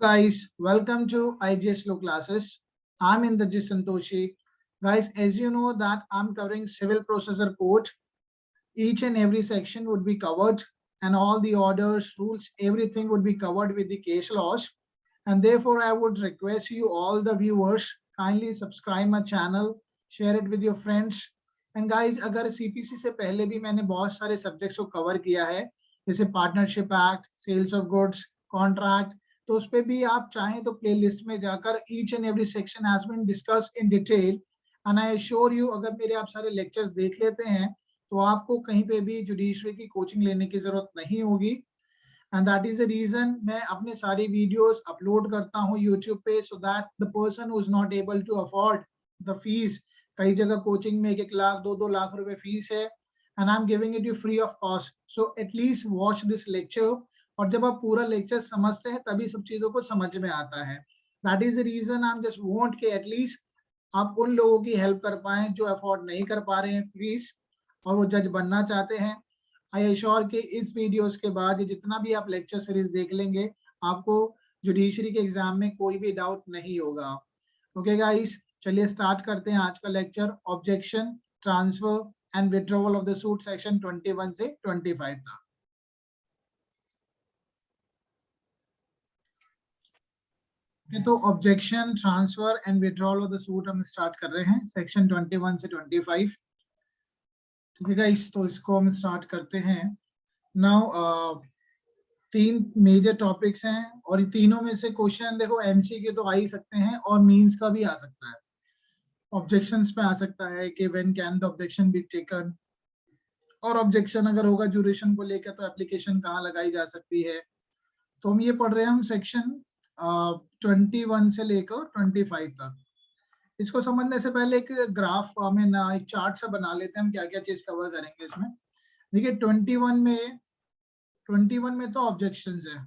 Guys, welcome to IGS Slow Classes. I'm Indrajit Santoshi. Guys, as you know that I'm covering civil procedure code. Each and every section would be covered and all the orders, rules, everything would be covered with the case laws. And therefore, I would request you all the viewers kindly subscribe my channel, share it with your friends. And guys, अगर CPC से पहले भी मैंने बहुत सारे subjects को cover किया है, जैसे partnership act, sales of goods, contract, तो उस पे भी आप चाहें तो प्लेलिस्ट में जाकर each and every section has been discuss in detail and I assure you अगर मेरे आप सारे लेक्चर्स देख लेते हैं तो आपको कहीं पे भी जुडिशरी की कोचिंग लेने की जरूरत नहीं होगी and that is the reason मैं अपने सारी वीडियोस अपलोड करता हूँ यूट्यूब पे so that the person who is not able to afford the fees कई जगह कोचिंग में 1-1 लाख 2-2 लाख रुपए फीस है and I am giving it you free of cost so at least watch this lecture और जब आप पूरा लेक्चर समझते हैं तभी सब चीजों को समझ में आता है that is the reason I am just want के एटलीस्ट आप उन लोगों की हेल्प कर पाए जो अफोर्ड नहीं कर पा रहे हैं फीस और वो जज बनना चाहते हैं आई एश्योर के इस वीडियोस के बाद जितना भी आप लेक्चर सीरीज देख लेंगे आपको जुडिशरी के एग्जाम में कोई भी डाउट नहीं होगा ओके गाइस चलिए स्टार्ट करते हैं आज का lecture objection transfer and withdrawal of the suit section 21 से 25 तक तो objection transfer and withdrawal of the suit हम स्टार्ट कर रहे हैं सेक्शन 21 से 25 ठीक है गाइस तो इसको हम स्टार्ट करते हैं नाउ 3 मेजर टॉपिक्स हैं और तीनों में से क्वेश्चन देखो एमसी के तो आ ही सकते हैं और मींस का भी आ सकता है ऑब्जेक्शंस पे आ सकता है कि when can the objection be taken और ऑब्जेक्शन अगर होगा ड्यूरेशन को लेकर तो एप्लीकेशन कहाँ लगाई जा सकती है तो हम ये पढ़ रहे हैं हम सेक्शन 21 से लेकर 25 तक इसको समझने से पहले एक ग्राफ हमें ना एक चार्ट सा बना लेते हैं हम क्या क्या चीज कवर करेंगे इसमें देखिए 21 में तो ऑब्जेक्शंस है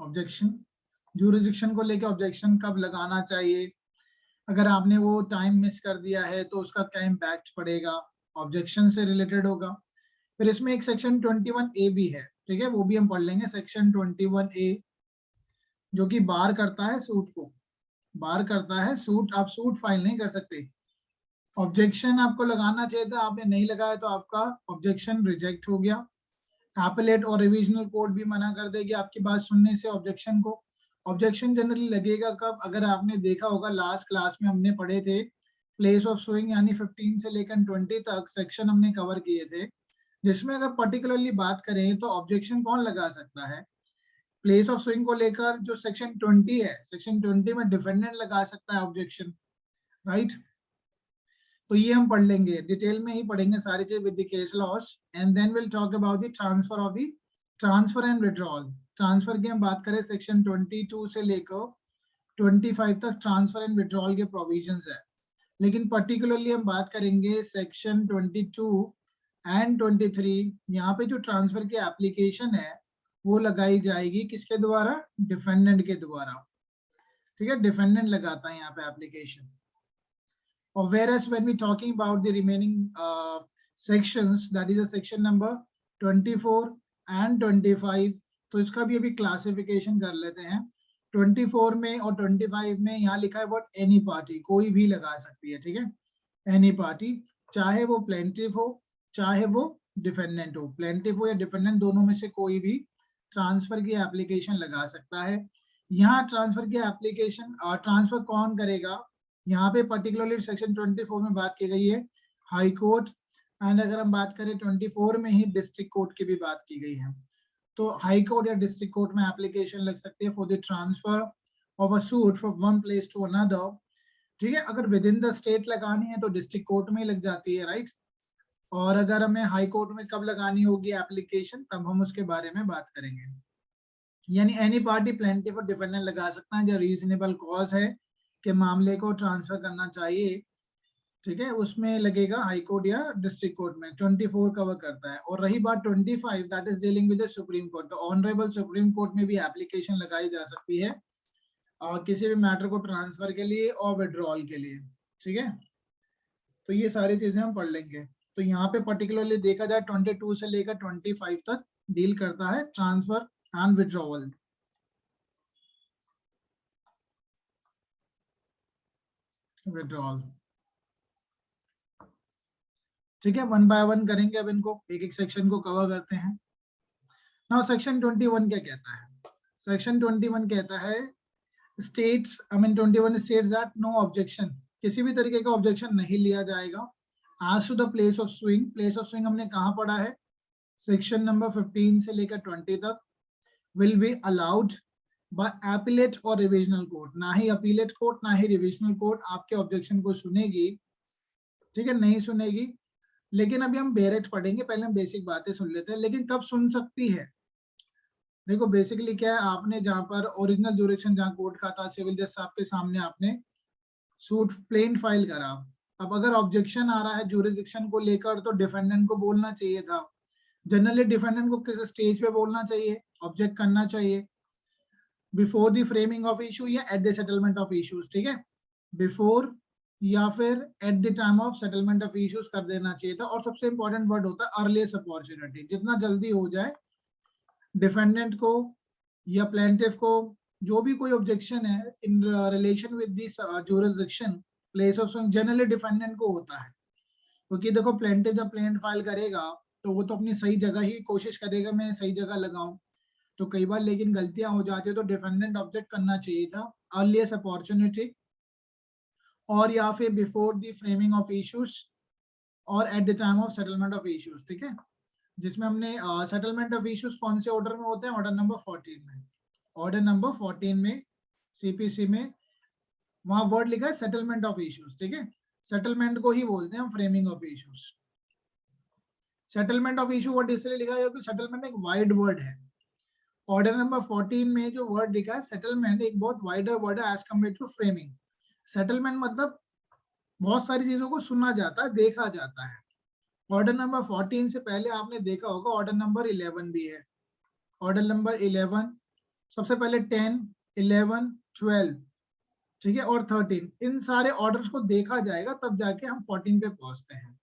ऑब्जेक्शन ज्यूरिसडिक्शन को लेकर ऑब्जेक्शन कब लगाना चाहिए अगर आपने वो टाइम मिस कर दिया है तो उसका क्या इम्पैक्ट पड़ेगा ऑब्जेक्शन से रिलेटेड होगा फिर इसमें एक सेक्शन 21A भी है ठीक है वो भी हम पढ़ लेंगे सेक्शन 21A जो कि बार करता है सूट को बार करता है सूट आप सूट फाइल नहीं कर सकते ऑब्जेक्शन आपको लगाना चाहिए था आपने नहीं लगाया तो आपका ऑब्जेक्शन रिजेक्ट हो गया एपेलेट और रिविजनल कोर्ट भी मना कर देगी आपकी बात सुनने से ऑब्जेक्शन को ऑब्जेक्शन जनरली लगेगा कब अगर आपने देखा होगा लास्ट क्लास में हमने पढ़े थे प्लेस ऑफ सुइंग यानी 15 से लेकर 20 तक सेक्शन हमने कवर किए थे जिसमें अगर पर्टिकुलरली बात करें तो ऑब्जेक्शन कौन लगा सकता है प्लेस ऑफ सुइंग को लेकर जो सेक्शन 20 है सेक्शन 20 में डिफेंडेंट लगा सकता है ऑब्जेक्शन राइट तो ये हम पढ़ लेंगे डिटेल में ही पढ़ेंगे सारी चीज with the case laws and then will talk about the transfer of the transfer and withdrawal transfer की हम बात करें सेक्शन 22 से लेकर 25 तक ट्रांसफर एंड विड्रॉल के प्रोविजंस है लेकिन पर्टिकुलरली हम बात करेंगे सेक्शन 22 एंड 23 यहाँ पे जो ट्रांसफर की एप्लीकेशन है वो लगाई जाएगी किसके द्वारा डिफेंडेंट के द्वारा ठीक है डिफेंडेंट लगाता है यहाँ पे एप्लीकेशन और whereas when we talking about the remaining sections that is a section number 24 and 25 तो इसका भी अभी क्लासिफिकेशन कर लेते हैं 24 में और 25 में यहाँ लिखा है व्हाट एनी पार्टी कोई भी लगा सकती है ठीक है एनी पार्टी चाहे वो प्लेंटिफ हो चाहे वो डिफेंडेंट हो प्लेंटिफ हो या डिफेंडेंट दोनों में से कोई भी ट्रांसफर की एप्लीकेशन लगा सकता है यहाँ ट्रांसफर की एप्लीकेशन ट्रांसफर कौन करेगा यहाँ पे पर्टिकुलरली सेक्शन 24 में बात की गई है हाई कोर्ट एंड अगर हम बात करें 24 में ही डिस्ट्रिक्ट कोर्ट की भी बात की गई है तो हाई कोर्ट या डिस्ट्रिक्ट कोर्ट में एप्लीकेशन लग सकती है for the transfer of a suit from one place to another ठीक है अगर विद इन द स्टेट लगानी है तो डिस्ट्रिक्ट कोर्ट में ही लग जाती है राइट और अगर हमें हाई कोर्ट में कब लगानी होगी एप्लीकेशन तब हम उसके बारे में बात करेंगे यानी एनी पार्टी प्लेंटिफ और डिफेंडेंट लगा सकता है जो रीजनेबल कॉज है के मामले को ट्रांसफर करना चाहिए ठीक है उसमें लगेगा हाई कोर्ट या डिस्ट्रिक्ट कोर्ट में 24 कवर करता है और रही बात 25 that is dealing with the supreme court तो ऑनरेबल सुप्रीम कोर्ट में भी एप्लीकेशन लगाई जा सकती है किसी भी मैटर को ट्रांसफर के लिए और विड्रॉल के लिए ठीक है तो ये सारी चीजें हम पढ़ लेंगे तो यहाँ पे पर्टिकुलरली देखा जाए 22 से लेकर 25 तक डील करता है ट्रांसफर एंड विड्रॉवल विड्रॉल। ठीक है, वन बाय वन करेंगे अब इनको, एक एक सेक्शन को कवर करते हैं। नाउ सेक्शन 21 क्या कहता है? सेक्शन 21 कहता है states, I mean 21 states that no objection, किसी भी तरीके का ऑब्जेक्शन नहीं लिया जाएगा। आज to the place of suing, place of suing हमने कहाँ पढ़ा है? सेक्शन नंबर 15 से लेकर 20 तक। Will be allowed bye appellate और रिविजनल कोर्ट, ना ही अपीलेट कोर्ट ना ही रिविजनल कोर्ट आपके ऑब्जेक्शन को सुनेगी, ठीक है, नहीं सुनेगी। लेकिन अभी हम डायरेक्ट पढ़ेंगे, पहले हम बेसिक बातें सुन लेते हैं। लेकिन कब सुन सकती है? देखो बेसिकली क्या है, आपने जहां पर ओरिजिनल ज्यूरिडिक्शन जहां कोर्ट का था, सिविल जज साहब के सामने आपने सूट प्लेन फाइल करा। अब अगर ऑब्जेक्शन आ रहा है ज्यूरिडिक्शन को लेकर तो डिफेंडेंट को बोलना चाहिए था। जनरली डिफेंडेंट को किस स्टेज पे बोलना चाहिए, ऑब्जेक्ट करना चाहिए? Before the framing of issue या at the settlement of issues, ठीक है, बिफोर या फिर at the time of settlement of issues कर देना चाहिए था। और सबसे इंपॉर्टेंट वर्ड होता है अर्लीस्ट अपॉर्चुनिटी, जितना जल्दी हो जाए डिफेंडेंट को या प्लेंटिफ को जो भी कोई ऑब्जेक्शन है in relation with this jurisdiction place of swing, generally defendant को होता है। क्योंकि देखो प्लेंटिफ जब प्लेंट फाइल करेगा तो वो तो अपनी सही जगह ही कोशिश करेगा, मैं सही जगह लगाऊं। तो कई बार लेकिन गलतियां हो जाती है, तो डिफेंडेंट ऑब्जेक्ट करना चाहिए था अर्लीस्ट अपॉर्चुनिटी, और या फिर before the framing of issues और at the time of settlement of issues, ठीक है। जिसमें हमने सेटलमेंट ऑफ इश्यूज कौन से ऑर्डर में होते हैं? ऑर्डर नंबर 14 में। ऑर्डर नंबर 14 में सीपीसी में वहां वर्ड लिखा है सेटलमेंट ऑफ इश्यूज, ठीक है। सेटलमेंट को ही बोलते हैं हम framing of issues. Settlement of issue word इसलिए लिखा है क्योंकि सेटलमेंट एक वाइड वर्ड है। ऑर्डर नंबर 14 में जो वर्ड लिखा है सेटलमेंट, एक बहुत वाइडर वर्ड है as compare to framing. Settlement मतलब बहुत सारी चीजों को सुना जाता है, देखा जाता है। ऑर्डर नंबर 14 से पहले आपने देखा होगा ऑर्डर नंबर 11 भी है। ऑर्डर नंबर 11, सबसे पहले 10, 11, 12, ठीक है, और 13, इन सारे ऑर्डर्स को देखा जाएगा तब जाके हम 14 पे पहुंचते हैं,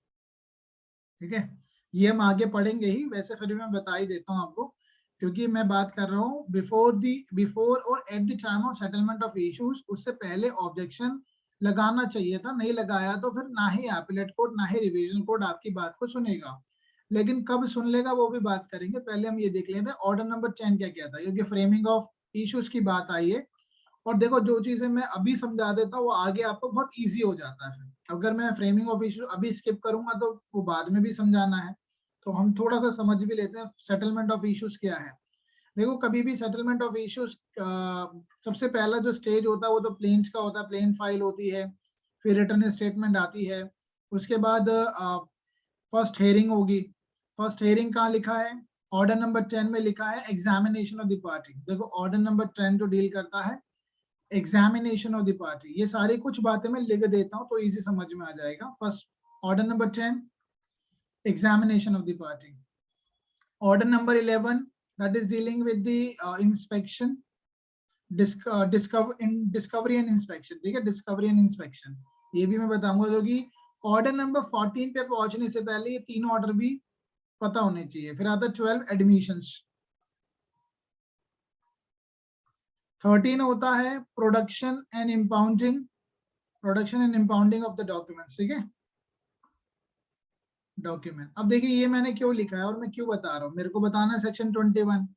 ठीक है। ये हम आगे पढ़ेंगे ही, वैसे फिर मैं बता ही देता हूँ आपको, क्योंकि मैं बात कर रहा हूँ बिफोर और at the time of settlement of issues, उससे पहले ऑब्जेक्शन लगाना चाहिए था, नहीं लगाया तो फिर ना ही अपीलेट कोर्ट ना ही रिवीजन कोर्ट आपकी बात को सुनेगा। लेकिन कब सुन लेगा वो भी बात करेंगे, पहले हम ये देख लेते हैं ऑर्डर नंबर 10 क्या कहता है, क्योंकि फ्रेमिंग ऑफ इश्यूज की बात आई है। और देखो जो चीजें मैं अभी समझा देता हूँ वो आगे आपको बहुत ईजी हो जाता है। अगर मैं फ्रेमिंग ऑफ इश्यूज अभी स्किप करूंगा तो वो बाद में भी समझाना है, तो हम थोड़ा सा समझ भी लेते हैं सेटलमेंट ऑफ इश्यूज क्या है। देखो कभी भी सेटलमेंट ऑफ इश्यूज सबसे पहला जो स्टेज होता है वो तो प्लेन्स का होता है, प्लेन फाइल होती है, फिर रिटर्न स्टेटमेंट आती है, उसके बाद फर्स्ट हेयरिंग होगी। फर्स्ट हेयरिंग कहाँ लिखा है? ऑर्डर नंबर 10 में लिखा है एग्जामिनेशन ऑफ द पार्टी। देखो ऑर्डर नंबर 10 जो डील करता है एग्जामिनेशन ऑफ द पार्टी, ये सारी कुछ बातें मैं लिख देता हूँ तो इजी समझ में आ जाएगा। First order number 10 examination of the party. Order number 11 that is dealing with the inspection, discovery and inspection, ठीक है, डिस्कवरी एंड इंस्पेक्शन ये भी मैं बताऊंगा, क्योंकि ऑर्डर नंबर 14 पे पहुंचने से पहले ये तीन ऑर्डर भी पता होने चाहिए। फिर आता है 12 एडमिशंस, 13 होता है production and impounding of the documents, ठीक है, डॉक्यूमेंट। अब देखिए ये मैंने क्यों लिखा है और मैं क्यों बता रहा हूँ, मेरे को बताना है सेक्शन 21,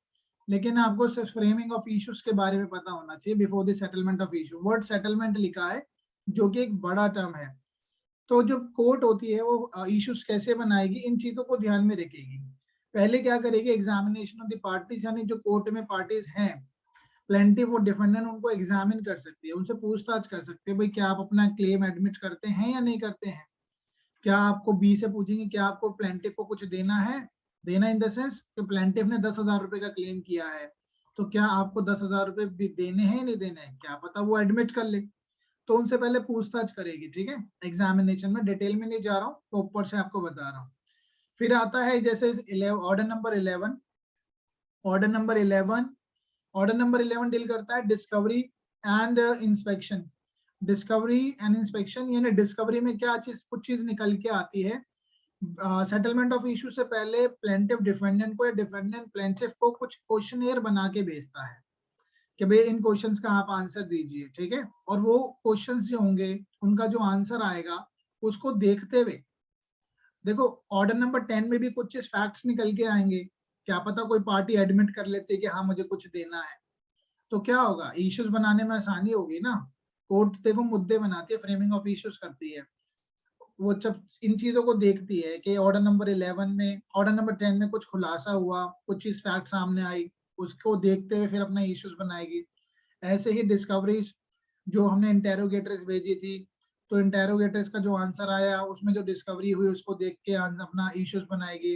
लेकिन आपको सिर्फ फ्रेमिंग ऑफ इश्यूज के बारे में पता होना चाहिए before the settlement of issue. Word settlement लिखा है जो कि एक बड़ा टर्म है, तो जो कोर्ट होती है वो इश्यूज कैसे बनाएगी इन चीजों को ध्यान में रखेगी। पहले क्या करेगी, एग्जामिनेशन ऑफ द पार्टीज, यानी जो कोर्ट में पार्टीज हैं प्लेंटिफ और डिफेंडेंट, उनको एग्जामिन कर सकती है, उनसे पूछताछ कर सकते हैं भाई क्या आप अपना क्लेम एडमिट करते हैं या नहीं करते हैं। क्या आपको बी से पूछेंगे क्या आपको प्लेंटिफ को कुछ देना है, देना इन द सेंस कि प्लेंटिफ ने 10,000 रुपए का क्लेम किया है तो क्या आपको 10,000 रुपए भी देने हैं नहीं देने हैं, क्या पता वो एडमिट कर ले, तो उनसे पहले पूछताछ करेगी, ठीक है। एग्जामिनेशन में डिटेल में नहीं जा रहा हूँ, तो ऊपर से आपको बता रहा हूँ। फिर आता है जैसे order number 11, order number 11, order number 11 deal करता है discovery and inspection. Discovery and inspection यानी डिस्कवरी में क्या चीज, कुछ चीज निकल के आती है सेटलमेंट ऑफ इशू से पहले प्लेंटिफ डिफेंडेंट को या डिफेंडेंट प्लेंटिफ को कुछ क्वेश्चनेयर बना के भेजता है, कि भाई इन क्वेश्चंस का आप आंसर दीजिए, ठीक है। और वो क्वेश्चंस जो होंगे उनका जो आंसर आएगा उसको देखते हुए, देखो ऑर्डर नंबर 10 में भी कुछ फैक्ट्स निकल के आएंगे, क्या पता कोई पार्टी एडमिट कर लेती है कि हाँ मुझे कुछ देना है, तो क्या होगा, इश्यूज बनाने में आसानी होगी ना। कोर्ट देखो मुद्दे बनाती है, फ्रेमिंग ऑफ इश्यूज करती है, वो जब इन चीजों को देखती है कि ऑर्डर नंबर 11 में, ऑर्डर नंबर 10 में कुछ खुलासा हुआ, कुछ चीज फैक्ट सामने आई, उसको देखते हुए फिर अपना इश्यूज बनाएगी। ऐसे ही डिस्कवरीज जो हमने इंटेरोगेटर्स भेजी थी, तो इंटेरोगेटर्स का जो आंसर आया उसमें जो डिस्कवरी हुई उसको देख के अपना इश्यूज बनाएगी।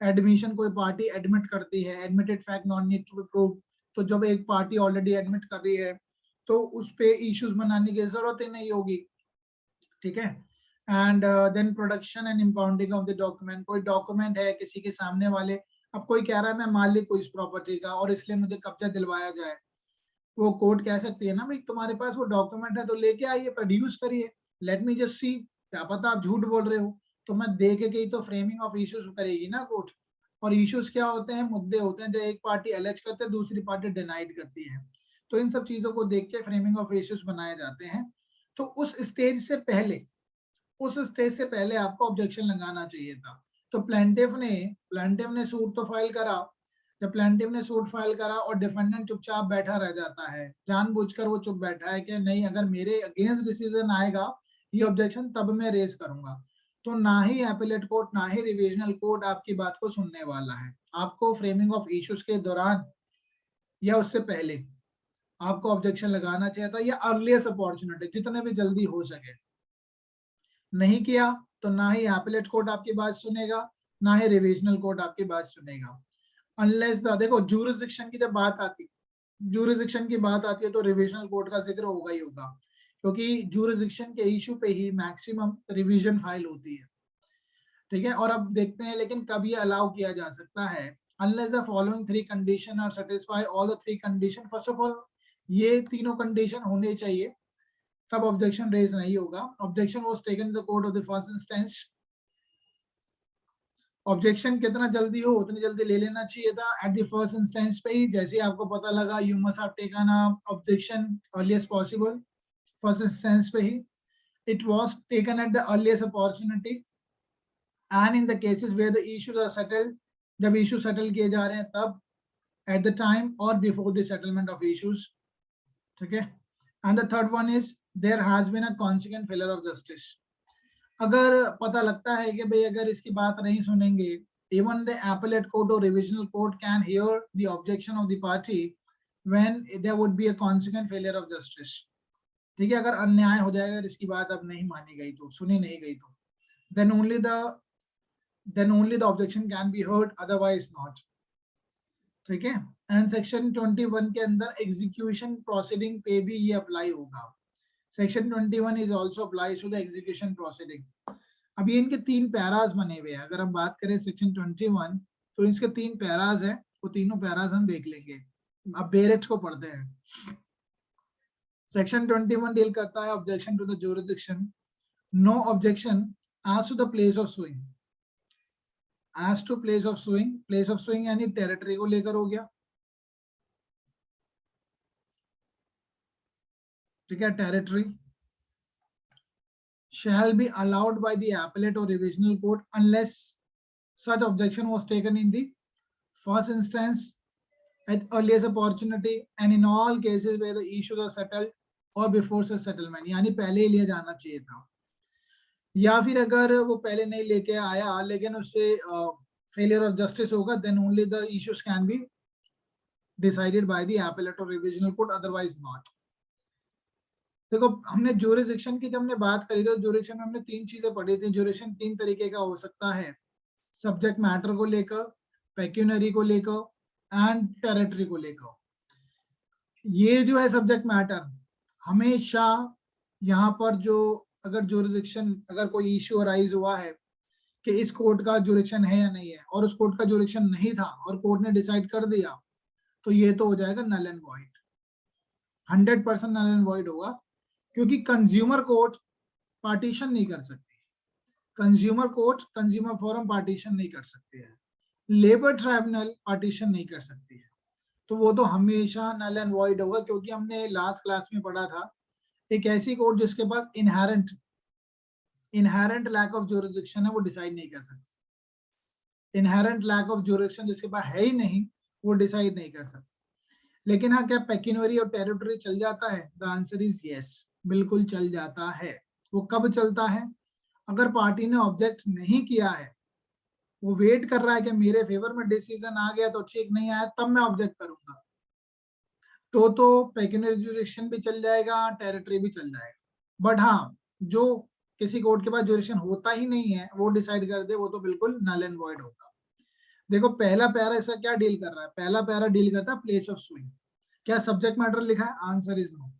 एडमिशन, कोई पार्टी एडमिट करती है, admitted fact not need to be prove, तो जब एक पार्टी ऑलरेडी एडमिट कर रही है तो उस पे इश्यूज बनाने की जरूरत ही नहीं होगी, ठीक है। And then production and impounding of the document, कोई डॉक्यूमेंट है किसी के सामने वाले, अब कोई कह रहा है मैं मालिक हूँ इस प्रॉपर्टी का और इसलिए मुझे कब्जा दिलवाया जाए, वो कोर्ट कह सकती है ना भाई तुम्हारे पास वो डॉक्यूमेंट है तो लेके आइए, प्रोड्यूस करिए, लेट मी जस्ट सी, क्या पता आप झूठ बोल रहे हो, तो मैं देखे के ही तो फ्रेमिंग ऑफ इश्यूज करेगी ना कोर्ट। और इश्यूज क्या होते हैं, मुद्दे होते हैं, जब एक पार्टी एलेज करते है दूसरी पार्टी डिनाइड करती है, तो इन सब चीजों को देख के फ्रेमिंग ऑफ इश्यूज बनाए जाते हैं। तो उस स्टेज से पहले, उस स्टेज से पहले आपको ऑब्जेक्शन लगाना चाहिए था। तो प्लेंटिफ ने सूट तो फाइल करा, जब प्लेंटिफ ने सूट फाइल करा और डिफेंडेंट चुपचाप बैठा रह जाता है, जानबूझकर वो चुप बैठा है कि नहीं अगर मेरे अगेंस्ट डिसीजन आएगा ये ऑब्जेक्शन तब मैं रेज करूंगा, तो ना ही एपेलेट कोर्ट ना ही रिविजनल कोर्ट आपकी बात को सुनने वाला है। आपको फ्रेमिंग ऑफ इश्यूज के दौरान या उससे पहले आपको ऑब्जेक्शन लगाना चाहिए था, या अर्लीस्ट अपॉर्चुनिटी जितने भी जल्दी हो सके। नहीं किया तो ना ही एपेलेट कोर्ट आपकी बात सुनेगा ना ही रिविजनल कोर्ट आपकी बात सुनेगा, अनलेस द, देखो जूरिसडिक्शन की जब बात आती, जूरिसडिक्शन की बात आती है तो रिविजनल कोर्ट का जिक्र होगा ही होगा, क्योंकि जूरिसडिक्शन के इशू पे ही मैक्सिमम रिवीजन फाइल होती है, ठीक है। और अब देखते हैं लेकिन कब ये अलाउ किया जा सकता है, unless the following 3 condition are satisfy all the 3 condition, first of all ये तीनों कंडीशन होने चाहिए तब ऑब्जेक्शन रेज नहीं होगा। Objection was taken in the court of the first instance, objection कितना जल्दी हो उतनी जल्दी ले लेना चाहिए था एट द फर्स्ट इंस्टेंस पे ही, जैसे आपको पता लगा you must have taken a objection earliest possible, first instance पे ही, it was taken at the earliest opportunity and in the cases where the issues are settled, जब इशू सेटल किए जा रहे हैं तब, एट द टाइम और before the settlement of issues, ठीक है। And the third one is there has been a consequent failure of justice, अगर पता लगता है कि भाई अगर इसकी बात नहीं सुनेंगे, even the appellate court or revisional court can hear the objection of the party when there would be a consequent failure of justice, ठीक है। अगर अन्याय हो जाएगा, अगर इसकी बात अब नहीं मानी गई तो, सुनी नहीं गई तो, then only the objection can be heard, otherwise not, ठीक है। एंड सेक्शन 21 के अंदर एग्जीक्यूशन प्रोसीडिंग पे भी ये अप्लाई होगा, section 21 is also applies to the execution proceeding. अभी इनके 3 पैराज बने हुए हैं, अगर हम बात करें सेक्शन 21 तो इसके 3 पैराज है, वो तीनों पैराज हम देख लेंगे। अब बेरेट को पढ़ते हैं। सेक्शन 21 डील करता है objection to the jurisdiction, no objection as to the place of suing, as to place of suing, place of suing यानी टेरिटरी को लेकर हो गया, ठीक है, territory shall be allowed by the appellate or revisional court unless such objection was taken in the first instance at earliest opportunity and in all cases where the issues are settled or before such settlement, यानी पहले ही लिया जाना चाहिए था, या फिर अगर वो पहले नहीं लेके आया लेकिन उससे फेलियर ऑफ जस्टिस होगा, then only the issues can be decided by the appellate or revisional court, otherwise not। देखो हमने ज्यूरिसडिक्शन की जब हमने बात करी तो ज्यूरिसडिक्शन में हमने 3 चीजें पढ़ी थी। ज्यूरिसडिक्शन 3 तरीके का हो सकता है, सब्जेक्ट मैटर को लेकर, पेक्यूनरी को लेकर एंड टेरिटरी को लेकर। ये जो है सब्जेक्ट मैटर, हमेशा यहाँ पर जो अगर ज्यूरिसडिक्शन, अगर कोई इश्यू अराइज हुआ है कि इस कोर्ट का ज्यूरिसडिक्शन है या नहीं है और उस कोर्ट का ज्यूरिसडिक्शन नहीं था और कोर्ट ने डिसाइड कर दिया, तो ये तो हो जाएगा null and void, 100% null and void होगा, क्योंकि कंज्यूमर कोर्ट पार्टीशन नहीं कर सकती, consumer court consumer forum partition नहीं कर सकती है, लेबर ट्राइब्यूनल पार्टीशन नहीं कर सकती है, तो वो तो हमेशा नल एंड वॉइड होगा, क्योंकि हमने लास्ट क्लास में पढ़ा था एक ऐसी कोर्ट जिसके पास इनहेरेंट लैक ऑफ ज्यूरिसडिक्शन है, वो डिसाइड नहीं कर सकती। इनहेरेंट लैक ऑफ ज्यूरिसडिक्शन जिसके पास है ही नहीं, वो डिसाइड नहीं कर सकता। लेकिन हाँ, क्या पेक्यूनरी और टेरिटरी चल जाता है? द आंसर इज यस, बिल्कुल चल जाता है। वो कब चलता है? अगर पार्टी ने ऑब्जेक्ट नहीं किया है, वो वेट कर रहा है कि मेरे फेवर में डिसीजन आ गया तो ठीक, नहीं आया तब मैं ऑब्जेक्ट करूंगा, तो पेक्यूनरी ज्यूरिसडिक्शन भी चल जाएगा, टेरिटरी भी चल जाएगा। बट हाँ, जो किसी कोर्ट के पास ज्यूरिसडिक्शन होता ही नहीं है, वो डिसाइड कर दे, वो तो बिल्कुल नल एंड वॉइड होगा। देखो पहला पैरा ऐसा क्या डील कर रहा है? पहला पैरा डील करता है प्लेस ऑफ सुइंग। क्या सब्जेक्ट मैटर लिखा है? Answer is no.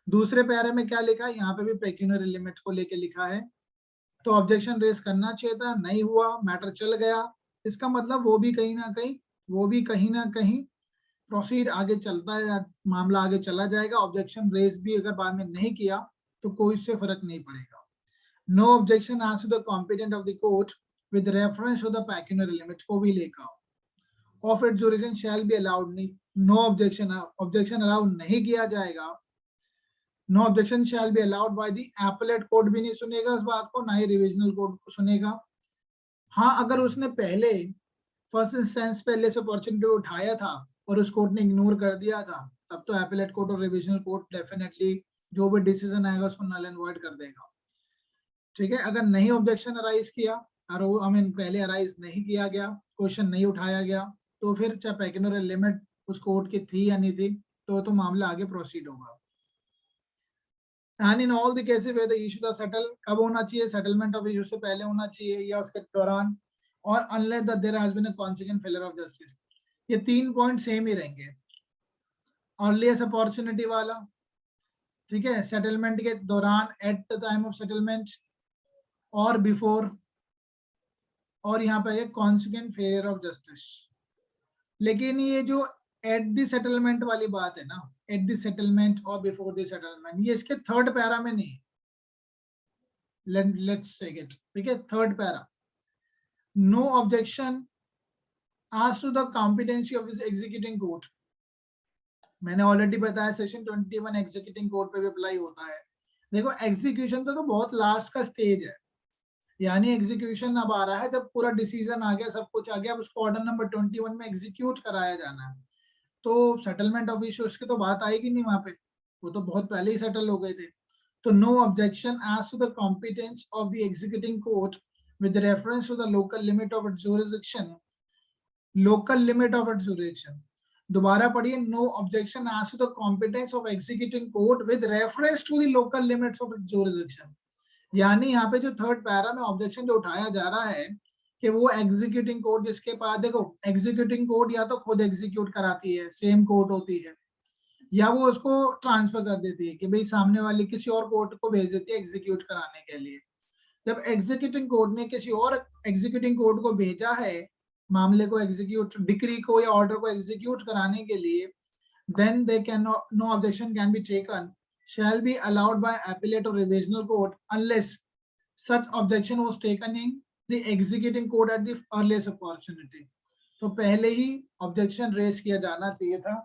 दूसरे पैरे में क्या लिखा है? यहाँ पे भी पेक्यूनरी लिमिट को लेके लिखा है। तो ऑब्जेक्शन रेस करना चाहिए था, नहीं हुआ, मैटर चल गया। इसका मतलब वो भी कहीं ना कहीं प्रोसीड आगे चलता है, मामला आगे चला जाएगा। ऑब्जेक्शन रेस भी अगर बाद में नहीं किया तो कोई इससे फर्क नहीं पड़ेगा। No objection as to the competent of the court with reference to the pecuniary limit को भी लेगा। of its jurisdiction shall be allowed, नहीं, no objection allowed नहीं किया जाएगा। No objection shall be allowed by the appellate court भी नहीं सुनेगा उस बात को, ना ही रिविजनल कोर्ट को सुनेगा। हाँ, अगर उसने पहले फर्स्ट इंस्टेंस पहले से अपॉर्चुनिटी उठाया था और उस कोर्ट ने इग्नोर कर दिया था, तब तो एपेलेट कोर्ट और रिविजनल कोर्ट डेफिनेटली जो भी डिसीजन आएगा उसको नल एंड वॉइड कर देगा। ठीक है, अगर नहीं ऑब्जेक्शन अराइज किया, और पहले अराइज नहीं किया गया, क्वेश्चन नहीं उठाया गया, तो फिर चाहे पेक्यूनरी लिमिट उस कोर्ट की थी या नहीं थी, तो मामला आगे प्रोसीड होगा। And in all the cases where the issue the settle, कब होना चाहिए? सेटलमेंट ऑफ इशू से पहले होना चाहिए या उसके दौरान, और unless that there has been a consequent failure of justice. ये 3 पॉइंट सेम ही रहेंगे। अर्लीस्ट अपॉर्चुनिटी वाला, ठीक है, सेटलमेंट के दौरान, eight the time of settlement, और बिफोर, और यहाँ पे कॉन्सिक्वेंट फेलियर ऑफ जस्टिस। लेकिन ये जो एट द सेटलमेंट वाली बात है ना, एट द सेटलमेंट और बिफोर द सेटलमेंट, ये इसके थर्ड पैरा में नहीं। लेट्स टेक इट, ठीक है, third para, no objection as to the competency of his executing court। मैंने ऑलरेडी बताया सेक्शन 21 एग्जीक्यूटिंग कोर्ट पे भी अप्लाई होता है। देखो एग्जीक्यूशन तो बहुत लास्ट का स्टेज है, यानी एग्जीक्यूशन अब आ रहा है जब पूरा डिसीजन आ गया, सब कुछ आ गया, अब उसको ऑर्डर नंबर 21 में एग्जीक्यूट कराया जाना है। तो सेटलमेंट ऑफ इश्यूज की तो बात आएगी नहीं वहां पे, वो तो बहुत पहले ही सेटल हो गए थे। तो no objection as to the competence of the executing court with reference to the local limit of its jurisdiction, local limit of its jurisdiction. दोबारा पढ़िए, no objection as to the competence of executing court with reference to the local limits of its jurisdiction. यानी यहाँ पे जो third para में objection जो उठाया जा रहा है कि वो एग्जीक्यूटिंग कोर्ट जिसके पास, देखो एग्जीक्यूटिंग कोर्ट या तो खुद एग्जीक्यूट कराती है, सेम कोर्ट होती है, या वो उसको ट्रांसफर कर देती है कि भाई सामने वाली किसी और कोर्ट को भेज देती है एग्जीक्यूट कराने के लिए। जब एग्जीक्यूटिंग कोर्ट ने किसी और एग्जीक्यूटिंग कोर्ट को भेजा है मामले को एग्जीक्यूट, डिक्री को या ऑर्डर को एग्जीक्यूट कराने के लिए, then they cannot, no objection can be taken, shall be allowed by appellate or revisional court unless such objection was taken in the executing court at the earliest opportunity। तो पहले ही objection raise किया जाना चाहिए था।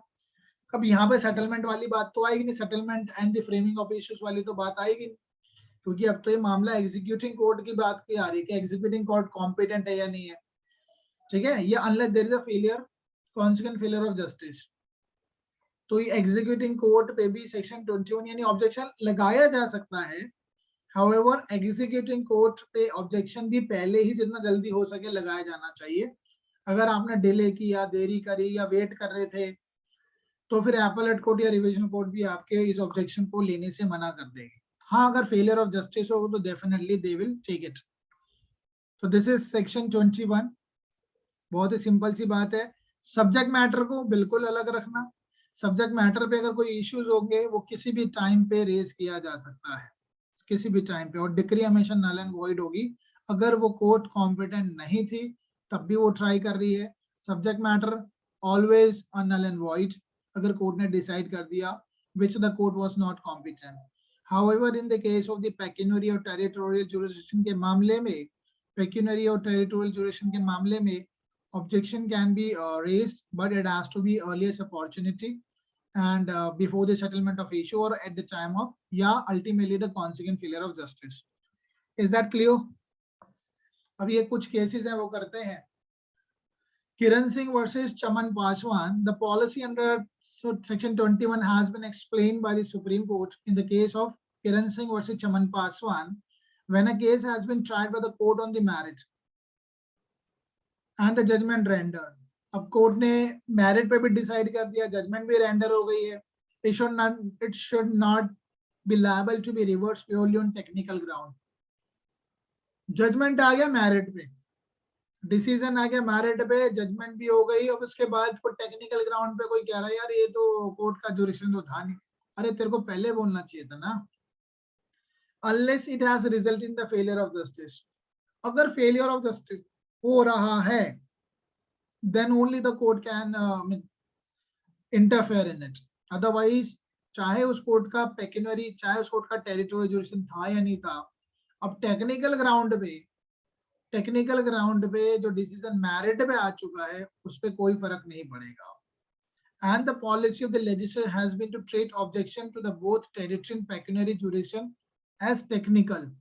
अब यहाँ पे settlement वाली बात तो आएगी नहीं, settlement and the framing of issues वाली तो बात आएगी नहीं, क्योंकि अब तो ये मामला एग्जीक्यूटिंग कोर्ट की बात की आ रही है कि एग्जीक्यूटिंग कोर्ट कॉम्पिटेंट है या नहीं है। ठीक है, ये unless there is a failure, consequent failure of justice. तो ये एग्जीक्यूटिंग कोर्ट पे भी सेक्शन 21 यानी ऑब्जेक्शन लगाया जा सकता है। हाउएवर एग्जीक्यूटिंग कोर्ट पे ऑब्जेक्शन भी पहले ही जितना जल्दी हो सके लगाया जाना चाहिए। अगर आपने डिले किया, देरी करी या वेट कर रहे थे, तो फिर एपेलेट कोर्ट या रिवीजन कोर्ट भी आपके इस ऑब्जेक्शन को लेने से मना कर देगी। हाँ, अगर फेलियर ऑफ जस्टिस हो तो definitely they will take it. तो दिस इज सेक्शन 21। बहुत ही सिंपल सी बात है। सब्जेक्ट मैटर को बिल्कुल अलग रखना। सब्जेक्ट मैटर पे अगर कोई इश्यूज होंगे वो किसी भी टाइम पे रेज किया जा सकता है, किसी भी टाइम पे, और डिक्री हमेशा नल एंड वॉइड होगी। अगर वो कोर्ट कॉम्पिटेंट नहीं थी तब भी वो ट्राई कर रही है। Subject matter always null and void अगर कोर्ट ने डिसाइड कर दिया which the court was not competent. However, in the case of the pecuniary or territorial jurisdiction के मामले में, pecuniary और territorial jurisdiction के मामले में objection can be raised, but it has to be earliest opportunity and before the settlement of issue or at the time of, yeah, ultimately the consequent failure of justice. Is that clear? अब ये कुछ cases हैं वो करते हैं. Kiran Singh versus Chaman Paswan, the policy under section 21 has been explained by the Supreme Court in the case of Kiran Singh versus Chaman Paswan, when a case has been tried by the court on the merit and the judgment rendered. अब court ने merit पे भी decide कर दिया, judgement भी render हो गई है. It should not be liable to be reversed purely on technical ground. Judgment आ गया मेरिट पे, डिसीजन आ गया मेरिट पे, जजमेंट भी हो गई. अब उसके बाद को टेक्निकल ग्राउंड पे कोई कह रहा है यार ये तो कोर्ट का जुरिस्डिक्शन तो था नहीं. अरे तेरे को पहले बोलना चाहिए था ना. Unless it has resulted in the failure of justice. अगर फेलियर ऑफ जस्टिस हो रहा है, then only the court can interfere in it. Otherwise, चाहे उस कोर्ट का पेक्यूनरी, चाहे उस कोर्ट का टेरिटोरियल जुरिस्डिक्शन था या नहीं था, अब टेक्निकल ग्राउंड पे जो डिसीजन मेरिट पे आ चुका है उस पे कोई फर्क नहीं पड़ेगा. And the policy of the legislature has been to treat objection to the both territory and pecuniary jurisdiction as technical.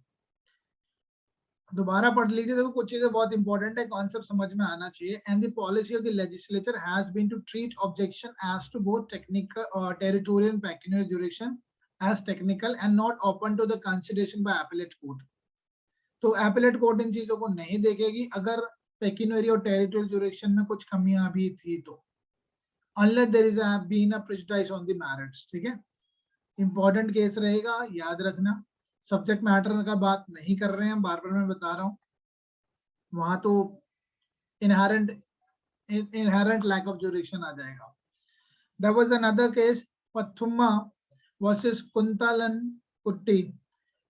दोबारा पढ़ लीजिए, देखो कुछ चीजें बहुत इंपॉर्टेंट है, कॉन्सेप्ट समझ में आना चाहिए. And the policy of the legislature has been to treat objection as to both technical territorial and pecuniary jurisdiction as technical and not open to the consideration by appellate court. तो appellate court इन चीजों को नहीं देखेगी अगर पेक्यूनियरी और territorial jurisdiction में कुछ कमियां भी थी तो, unless there is been a prejudice on the merits. ठीक है, इंपॉर्टेंट केस रहेगा, याद रखना. सब्जेक्ट मैटर का बात नहीं कर रहे हैं, बार बार मैं बता रहा हूं, वहां तो इनहेरेंट लैक ऑफ जुरिस्डिक्शन आ जाएगा. There was another case, Pathumma versus Kuntalan Kutti.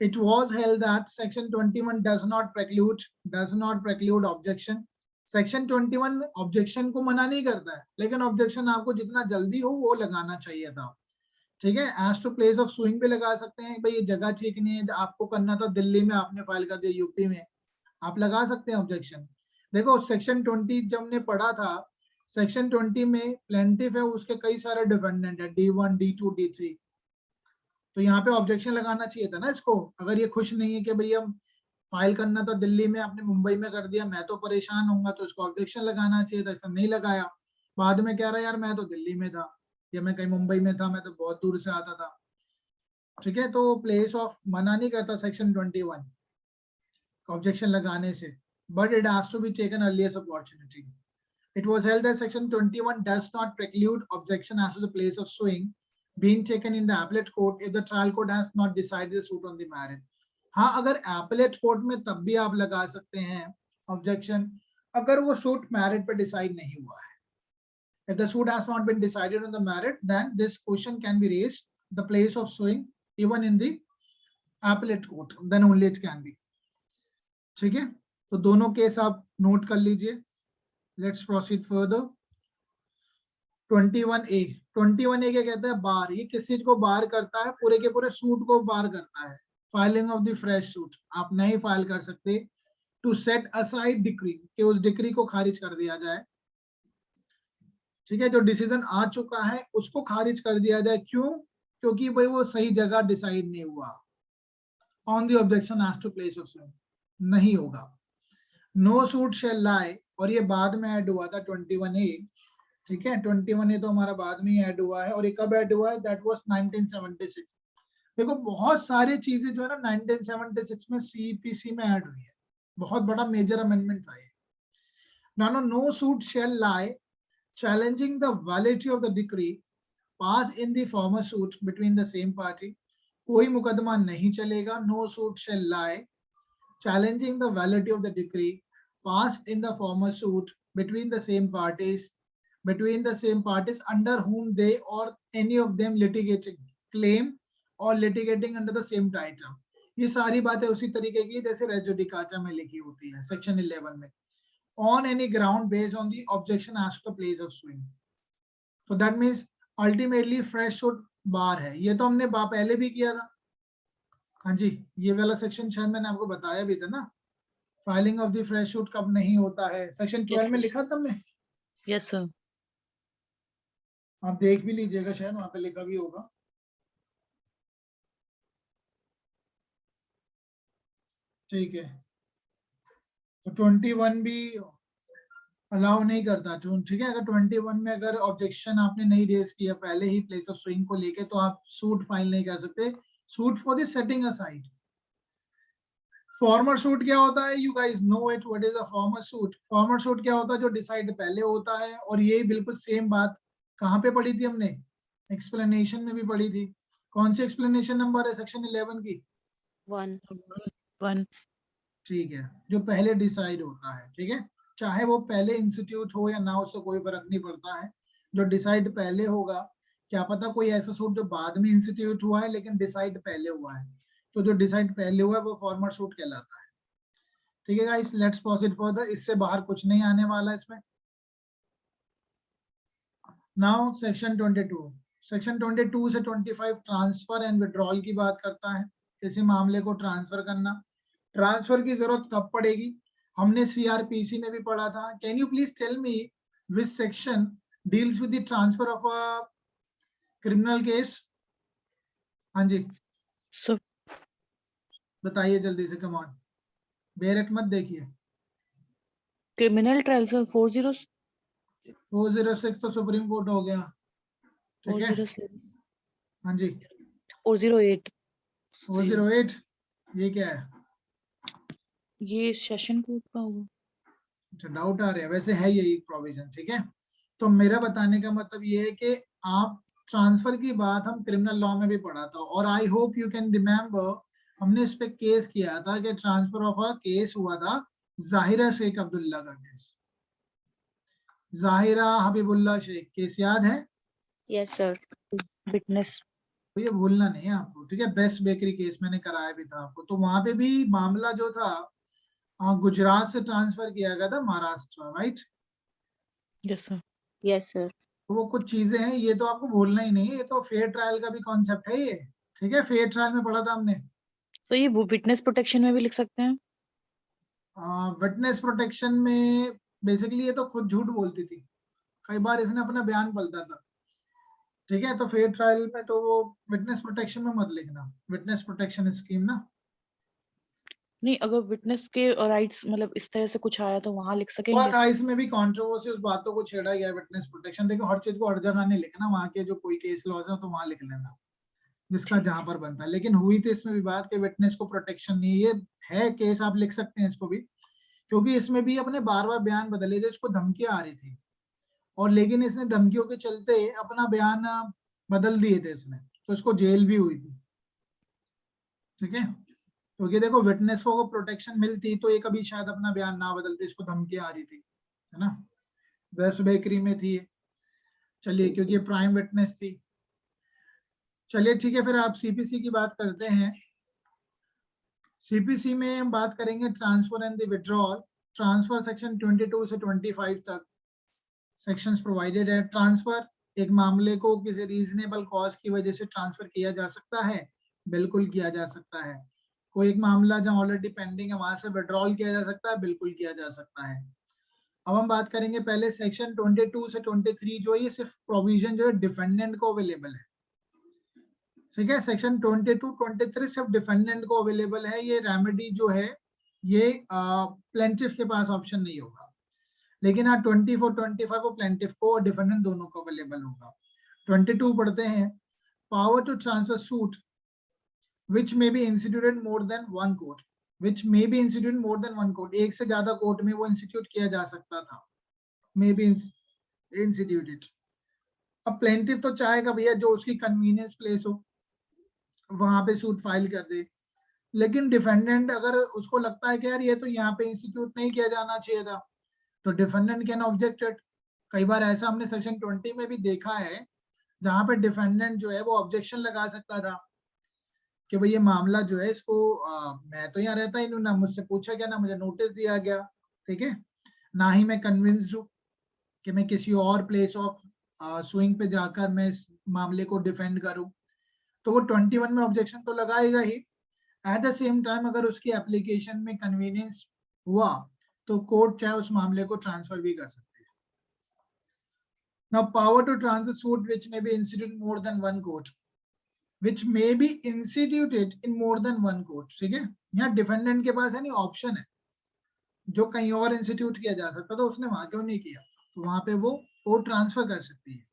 It was held that section 21 does not preclude objection. Section 21 objection को मना नहीं करता है, लेकिन ऑब्जेक्शन आपको जितना जल्दी हो वो लगाना चाहिए था. ठीक है, as to place of suing पे लगा सकते हैं, भाई ये जगह ठीक नहीं है, आपको करना था दिल्ली में, आपने फाइल कर दिया यूपी में, आप लगा सकते हैं ऑब्जेक्शन. देखो सेक्शन 20 जब हमने पढ़ा था, सेक्शन 20 में प्लेंटिफ है, उसके कई सारे डिफेंडेंट है, D1, D2, D3. तो यहाँ पे ऑब्जेक्शन लगाना चाहिए था ना इसको. अगर ये खुश नहीं है कि भैया फाइल करना था दिल्ली में, आपने मुंबई में कर दिया, मैं तो परेशान होऊंगा, तो इसको ऑब्जेक्शन लगाना चाहिए था, ऐसा नहीं लगाया. बाद में कह रहा है यार मैं तो दिल्ली में था या मैं कहीं मुंबई में था, मैं तो बहुत दूर से आता था. ठीक है, तो प्लेस ऑफ मना नहीं करता सेक्शन 21 ऑब्जेक्शन लगाने से, but it has to be taken earliest opportunity. It was held that section 21 does not preclude objection as to the place of suing being taken in the appellate court if the trial court has not decided the suit on the merit. हाँ, अगर appellate court में तब भी आप लगा सकते हैं objection अगर वो suit merit पे decide नहीं हुआ है. If the suit has not been decided on the merit, then this question can be raised the place of suing even in the appellate court, then only it can be. ठीक है, तो दोनों case आप note कर लीजिए. Let's proceed further. 21A. 21A क्या कहता है? बार. ये किस चीज को बार करता है? पूरे के पूरे सूट को बार करता है. Filing of the fresh suit आप नहीं फाइल कर सकते. टू सेट असाइड डिक्री, कि उस डिक्री को खारिज कर दिया जाए. ठीक है, जो डिसीजन आ चुका है उसको खारिज कर दिया जाए. क्यों? क्योंकि भाई वो सही जगह डिसाइड नहीं हुआ. On the objection as to place of suing नहीं होगा. नो सूट शैल लाई, और ये बाद में ऐड हुआ था 21A. ठीक है, 21A तो हमारा बाद में ही ऐड हुआ है. और ये कब ऐड हुआ है? That was 1976. देखो बहुत सारी चीजें जो है ना 1976 में CPC में ऐड हुई है. बहुत बड़ा मेजर अमेंडमेंट था ये. No suit shall lie challenging the validity of the decree passed in the former suit between the same party. कोई मुकदमा नहीं चलेगा. No suit shall lie challenging the validity of the decree passed in the former suit between the same parties under whom they or any of them litigating claim or litigating under the same title. ये सारी बातें उसी तरीके की जैसे race judicata में लिखी होती है सेक्शन 11 में. On any ground based on the objection as to the place of suing. So that means ultimately fresh suit bar है. ये तो हमने पहले भी किया था. हाँ जी, ये वाला सेक्शन शायद मैंने आपको बताया भी था ना. Filing of the fresh suit कब नहीं होता है, सेक्शन 12 में लिखा था हमने। Yes sir. आप देख भी लीजिएगा, शायद वहां पे लिखा भी होगा। ठीक है, तो 21 भी अलाउ नहीं करता। ठीक है, अगर 21 में अगर ऑब्जेक्शन आपने नहीं रेज किया पहले ही प्लेस ऑफ स्विंग को लेके, तो आप सूट फाइल नहीं कर सकते। Suit for the setting aside. Former suit क्या होता है, you guys know it, what is a former suit. Former suit क्या होता है, जो डिसाइड पहले होता है। और ये बिल्कुल सेम बात कहाँ पे पढ़ी थी हमने, एक्सप्लेनेशन में भी पढ़ी थी। कौन सी एक्सप्लेनेशन नंबर है सेक्शन 11 की? 1। ठीक है, जो पहले डिसाइड होता है। ठीक है, चाहे वो पहले इंस्टीट्यूट हो या ना, उससे कोई फर्क नहीं पड़ता है। जो डिसाइड पहले होगा, क्या पता कोई ऐसा सूट जो बाद में इंस्टीट्यूट हुआ है लेकिन डिसाइड पहले हुआ है, तो जो डिसाइड पहले हुआ है वो फॉर्मर सूट कहलाता है। ठीक है गाइस, लेट्स प्रोसीड फर्दर। इससे बाहर कुछ नहीं आने वाला इसमें। Now section 22। सेक्शन 22 से 25 ट्रांसफर एंड विड्रॉल की बात करता है, किसी मामले को ट्रांसफर करना। ट्रांसफर की जरूरत कब पड़ेगी, हमने सीआरपीसी में भी पढ़ा था। Can you please tell me which section deals with the transfer of a criminal case? हाँ जी, सो बताइए जल्दी से, कम ऑन, बेरक मत देखिए। क्रिमिनल ट्रायल सर 40 406 तो सुप्रीम कोर्ट हो गया। ठीक है, 407 हाँ जी, 408 408 ये क्या है? ये सेशन कोर्ट का होगा। अच्छा, डाउट आ रहा है, वैसे है यही प्रोविजन। ठीक है, तो मेरा बताने का मतलब ये है कि आप ट्रांसफर की बात हम क्रिमिनल लॉ में भी पढ़ा था, और I hope you can remember हमने इस पे केस किया था कि ट्रांसफर ऑफ अ केस हुआ था, जाहिरा शेख अब्दुल्ला का केस। जाहिरा हबीबुल्ला शेख केस याद है? Yes sir. विटनेस। तो ये भूलना नहीं है आपको। ठीक है, बेस्ट बेकरी केस मैंने कराया भी था आपको, तो वहां पे भी मामला जो था गुजरात से ट्रांसफर किया गया था Maharashtra, right? Yes sir. Yes sir. तो वो कुछ चीजें हैं, ये तो आपको भूलना ही नहीं है, ये तो फेयर ट्रायल का भी कॉन्सेप्ट है ये। ठीक है, फेयर ट्रायल में पढ़ा था हमने। तो ये वो विटनेस प्रोटेक्शन में भी लिख सकते हैं। विटनेस प्रोटेक्शन में बेसिकली ये तो खुद झूठ बोलती थी, कई बार इसने अपना बयान पलटा था। ठीक है, तो फेयर ट्रायल में तो वो विटनेस प्रोटेक्शन में मत लिखना, विटनेस प्रोटेक्शन स्कीम ना। नहीं, अगर विटनेस के राइट्स मतलब इस तरह से कुछ आया तो वहां लिख हुआ सकेंगे। था, इसमें भी कंट्रोवर्सी उस बातों को छेड़ा गया विटनेस प्रोटेक्शन। देखो, हर चीज को हर जगह नहीं लिखना, वहां के जो कोई केस लॉज है तो वहां लिख लेना जिसका ठीक। जहां पर बनता है। लेकिन हुई थी इसमें भी बात कि विटनेस को प्रोटेक्शन नहीं, ये है केस, आप लिख सकते हैं इसको भी, क्योंकि इसमें भी अपने बार बार बयान बदले थे, इसको धमकियां आ रही थी, और लेकिन इसने धमकियों के चलते अपना बयान बदल दिए थे इसने, तो इसको जेल भी हुई थी। ठीक है, क्योंकि देखो विटनेस को प्रोटेक्शन मिलती तो ये कभी शायद अपना बयान ना बदलते, इसको धमकियां आ रही थी, है ना। वेस्ट बेकरी में थी ये। चलिए, क्योंकि ये प्राइम विटनेस थी। चलिए ठीक है, फिर आप सीपीसी की बात करते हैं। सीपीसी में हम बात करेंगे transfer and the withdrawal. Transfer section 22 से 25 तक सेक्शंस प्रोवाइडेड है। ट्रांसफर, एक मामले को किसी रीजनेबल कॉज की वजह से ट्रांसफर किया जा सकता है, बिल्कुल किया जा सकता है। कोई एक मामला जहां ऑलरेडी पेंडिंग है वहां से विड्रॉल किया जा सकता है, बिल्कुल किया जा सकता है। अब हम बात करेंगे पहले सेक्शन 22 से 23, जो ये सिर्फ प्रोविजन जो है डिफेंडेंट को अवेलेबल है। ठीक है, सेक्शन 22 23 सिर्फ डिफेंडेंट को अवेलेबल है, ये रेमेडी जो है ये प्लेंटिफ के पास ऑप्शन नहीं होगा। लेकिन हाँ 24 25 वो प्लेंटिफ को और डिफेंडेंट दोनों को अवेलेबल होगा। 22 पढ़ते हैं, power to transfer suit which may be instituted more than one court, which may be instituted more than one court, एक से ज्यादा कोर्ट में वो इंस्टीट्यूट किया जा सकता था, may be instituted। अब प्लेंटिफ तो चाहेगा भैया जो उसकी कन्वीनियंस प्लेस हो वहां पे सूट फाइल कर दे, लेकिन डिफेंडेंट अगर उसको लगता है कि यार ये तो यहाँ पे इंस्टीट्यूट नहीं किया जाना चाहिए था, तो डिफेंडेंट कैन ऑब्जेक्ट इट। कई बार ऐसा हमने सेक्शन 20 में भी देखा है, जहां पे डिफेंडेंट जो है वो ऑब्जेक्शन लगा सकता था कि भाई ये मामला जो है इसको मैं तो यहाँ रहता ही नहीं, ना मुझसे पूछा गया, ना मुझे नोटिस दिया गया। ठीक है, ना ही मैं कन्विंस्ड हूँ कि मैं किसी और प्लेस ऑफ सुइंग पे जाकर मैं इस मामले को डिफेंड करूं, तो वो 21 में ऑब्जेक्शन तो लगाएगा ही। एट द सेम टाइम अगर उसकी एप्लीकेशन में कन्वीनियंस हुआ तो कोर्ट चाहे उस मामले को ट्रांसफर भी कर सकती है। Now power to transfer suit which may be institute more than one court, which may be instituted in more than one court। ठीक है, यहाँ डिफेंडेंट के पास है नहीं ऑप्शन है, जो कहीं और इंस्टीट्यूट किया जा सकता था उसने वहां क्यों नहीं किया, तो वहां पे वो कोर्ट ट्रांसफर कर सकती है।